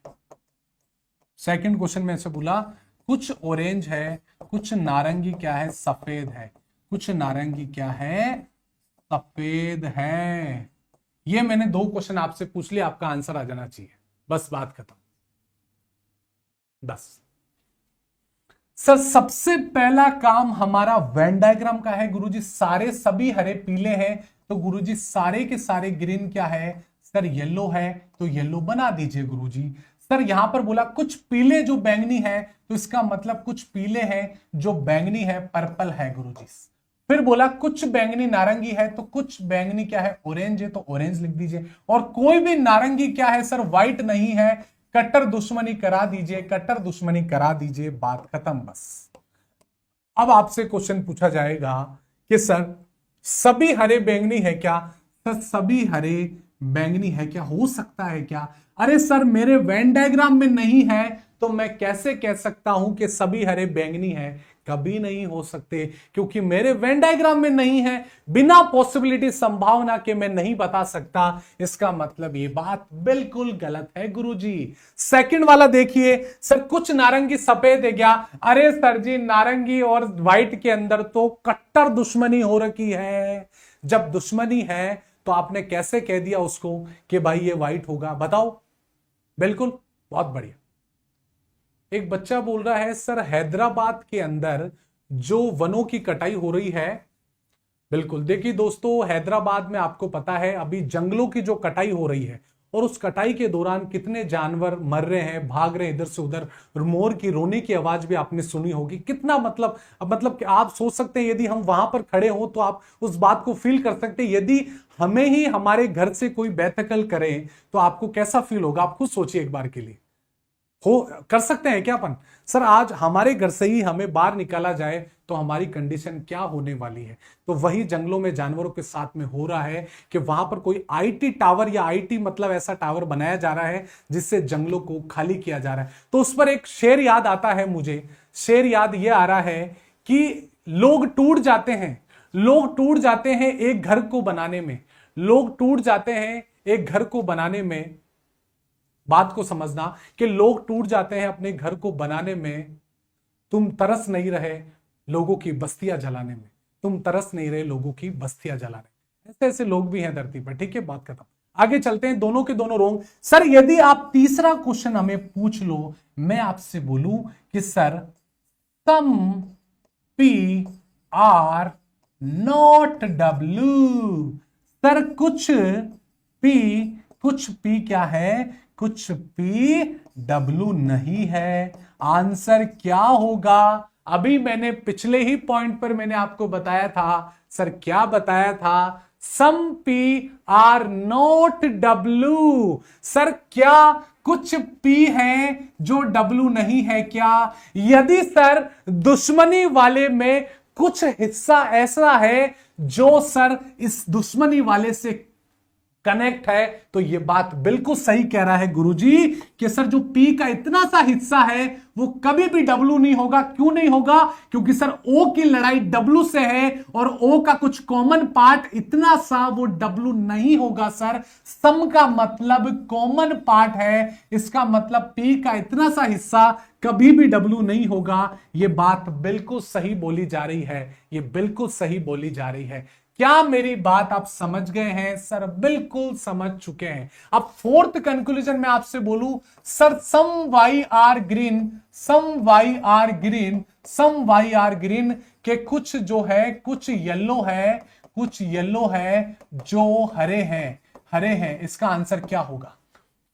सेकंड क्वेश्चन में ऐसे बोला कुछ ऑरेंज है, कुछ नारंगी क्या है, सफेद है, कुछ नारंगी क्या है, सफेद है। ये मैंने दो क्वेश्चन आपसे पूछ लिया, आपका आंसर आ जाना चाहिए, बस बात खत्म। बस सर सबसे पहला काम हमारा वेन डायग्राम का है गुरुजी, सारे सभी हरे पीले हैं, तो गुरुजी सारे के सारे ग्रीन क्या है सर, येलो है, तो येलो बना दीजिए गुरुजी। सर यहां पर बोला कुछ पीले जो बैंगनी है, तो इसका मतलब कुछ पीले हैं जो बैंगनी है, पर्पल है गुरुजी। फिर बोला कुछ बैंगनी नारंगी है, तो कुछ बैंगनी क्या है, ऑरेंज है, तो ऑरेंज लिख दीजिए। और कोई भी नारंगी क्या है सर, व्हाइट नहीं है, कट्टर दुश्मनी करा दीजिए, कट्टर दुश्मनी करा दीजिए, बात खत्म। बस अब आपसे क्वेश्चन पूछा जाएगा कि सर सभी हरे बैंगनी है क्या, सर सभी हरे बैंगनी है क्या, हो सकता है क्या? अरे सर मेरे वेन डायग्राम में नहीं है, तो मैं कैसे कह सकता हूं कि सभी हरे बैंगनी है? कभी नहीं हो सकते, क्योंकि मेरे वेन डायग्राम में नहीं है, बिना पॉसिबिलिटी संभावना के मैं नहीं बता सकता। इसका मतलब ये बात बिल्कुल गलत है गुरुजी। सेकंड वाला देखिए, सर कुछ नारंगी सफेद है क्या? अरे सर जी नारंगी और व्हाइट के अंदर तो कट्टर दुश्मनी हो रखी है। जब दुश्मनी है तो आपने कैसे कह दिया उसको कि भाई ये व्हाइट होगा? बताओ। बिल्कुल, बहुत बढ़िया। एक बच्चा बोल रहा है सर हैदराबाद के अंदर जो वनों की कटाई हो रही है, बिल्कुल देखिए दोस्तों, हैदराबाद में आपको पता है अभी जंगलों की जो कटाई हो रही है, और उस कटाई के दौरान कितने जानवर मर रहे हैं, भाग रहे हैं इधर से उधर। मोर की रोने की आवाज भी आपने सुनी होगी। कितना मतलब कि आप सोच सकते हैं यदि हम वहां पर खड़े हो तो आप उस बात को फील कर सकते हैं। यदि हमें ही हमारे घर से कोई बेदखल करे तो आपको कैसा फील होगा, आप खुद सोचिए एक बार के लिए। हो कर सकते हैं क्या अपन? सर आज हमारे घर से ही हमें बाहर निकाला जाए तो हमारी कंडीशन क्या होने वाली है? तो वही जंगलों में जानवरों के साथ में हो रहा है कि वहां पर कोई आईटी टावर या आईटी मतलब ऐसा टावर बनाया जा रहा है जिससे जंगलों को खाली किया जा रहा है। तो उस पर एक शेर याद आता है मुझे, शेर याद ये आ रहा है कि लोग टूट जाते हैं एक घर को बनाने में, लोग टूट जाते हैं एक घर को बनाने में। बात को समझना कि लोग टूट जाते हैं अपने घर को बनाने में, तुम तरस नहीं रहे लोगों की बस्तियां जलाने में, तुम तरस नहीं रहे लोगों की बस्तियां जलाने। ऐसे ऐसे लोग भी हैं धरती पर, ठीक है, बात खत्म। आगे चलते हैं, दोनों के दोनों रोंग। सर यदि आप तीसरा क्वेश्चन हमें पूछ लो, मैं आपसे बोलूं कि sir some P are not W. Sir कुछ पी क्या है, कुछ पी डब्ल्यू नहीं है। आंसर क्या होगा? अभी मैंने पिछले ही पॉइंट पर मैंने आपको बताया था सर, क्या बताया था? Some P are not W. Sir क्या कुछ पी हैं जो डब्लू नहीं है क्या? यदि सर दुश्मनी वाले में कुछ हिस्सा ऐसा है जो सर इस दुश्मनी वाले से कनेक्ट है, तो ये बात बिल्कुल सही कह रहा है गुरुजी कि सर जो पी का इतना सा हिस्सा है वो कभी भी डब्लू नहीं होगा। क्यों नहीं होगा? क्योंकि सर ओ की लड़ाई डब्लू से है और ओ का कुछ कॉमन पार्ट इतना सा वो डब्लू नहीं होगा। सर सम का मतलब कॉमन पार्ट है, इसका मतलब पी का इतना सा हिस्सा कभी भी डब्लू नहीं होगा। ये बात बिल्कुल सही बोली जा रही है, ये बिल्कुल सही बोली जा रही है। क्या मेरी बात आप समझ गए हैं? सर बिल्कुल समझ चुके हैं। अब फोर्थ कंक्लूजन में आपसे बोलूं sir, some Y are green, some Y are green, some Y are green के कुछ जो है, कुछ येलो है, कुछ येलो है जो हरे हैं, हरे हैं। इसका आंसर क्या होगा?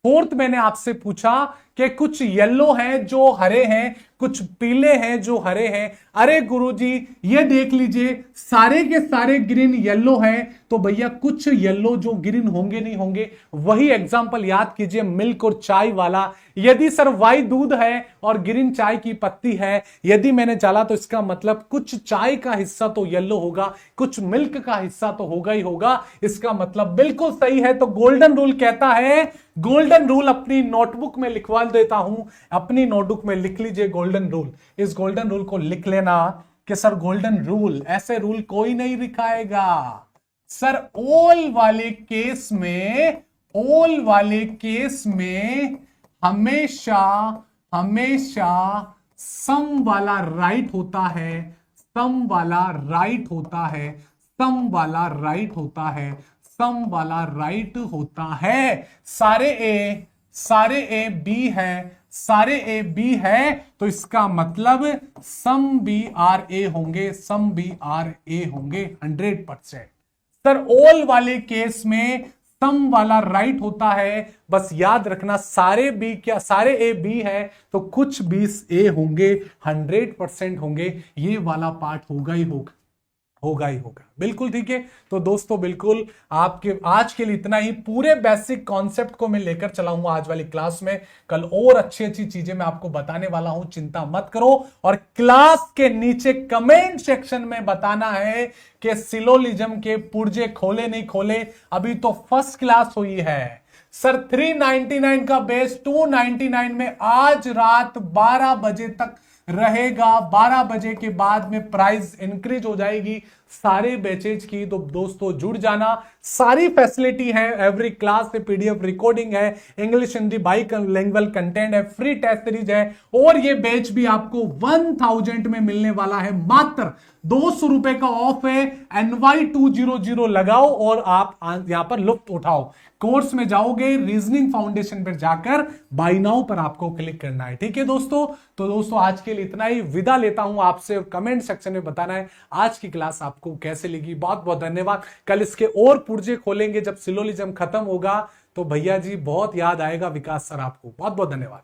फोर्थ मैंने आपसे पूछा कि कुछ येलो हैं जो हरे हैं, कुछ पीले हैं जो हरे हैं। अरे गुरुजी ये देख लीजिए, सारे के सारे ग्रीन येलो हैं, तो भैया कुछ येलो जो ग्रीन होंगे नहीं होंगे। वही एग्जांपल याद कीजिए मिल्क और चाय वाला। यदि सर वाई दूध है और ग्रीन चाय की पत्ती है, यदि मैंने डाला तो इसका मतलब कुछ चाय का हिस्सा तो येलो होगा, कुछ मिल्क का हिस्सा तो होगा ही होगा। इसका मतलब बिल्कुल सही है। तो गोल्डन रूल कहता है, गोल्डन रूल अपनी नोटबुक में लिखवा देता हूं, अपनी नोटबुक में लिख लीजिए गोल्डन रूल। इस गोल्डन रूल को लिख लेना कि सर गोल्डन रूल, ऐसे रूल कोई नहीं दिखाएगा सर। ऑल वाले केस में, ऑल वाले केस में हमेशा हमेशा सम वाला राइट होता है, सम वाला राइट होता है, सम वाला राइट होता है, सम वाला राइट होता है। सारे ए बी है, सारे ए बी है, तो इसका मतलब सम बी आर ए होंगे, सम बी आर ए होंगे 100%। सर ऑल वाले केस में सम वाला राइट होता है। बस याद रखना सारे बी क्या, सारे ए बी है तो कुछ बी ए होंगे, 100% होंगे। ये वाला पार्ट होगा ही होगा, होगा ही होगा। बिल्कुल ठीक है। तो दोस्तों बिल्कुल आपके आज के लिए इतना ही। पूरे बेसिक कॉन्सेप्ट को मैं लेकर चला हूं आज वाली क्लास में। कल और अच्छी अच्छी चीजें मैं आपको बताने वाला हूं, चिंता मत करो। और क्लास के नीचे कमेंट सेक्शन में बताना है कि सिलोलिज्म के पुर्जे खोले नहीं खोले। अभी तो फर्स्ट क्लास हुई है सर। 399 का बेस 299 में आज रात 12 बजे तक रहेगा। 12 बजे के बाद में प्राइस इंक्रीज हो जाएगी सारे बैचेज की। तो दोस्तों जुड़ जाना, सारी फैसिलिटी है, एवरी क्लास से पीडीएफ रिकॉर्डिंग है, इंग्लिश हिंदी बाइलिंगुअल कंटेंट है, फ्री टेस्ट सीरीज है। और ये बैच भी आपको 1000 में मिलने वाला है, मात्र 200 रुपए का ऑफ है। NY200 लगाओ और आप यहां पर लुत्फ उठाओ। कोर्स में जाओगे, रीजनिंग फाउंडेशन पर जाकर बाय नाउ पर आपको क्लिक करना है। ठीक है दोस्तों। तो दोस्तों आज के लिए इतना ही, विदा लेता हूं आपसे। और कमेंट सेक्शन में बताना है आज की क्लास आपको कैसे लगी। बहुत बहुत धन्यवाद। कल इसके और पुर्जे खोलेंगे जब सिलोलिज्म खत्म होगा, तो भैया जी बहुत याद आएगा विकास सर आपको। बहुत बहुत धन्यवाद।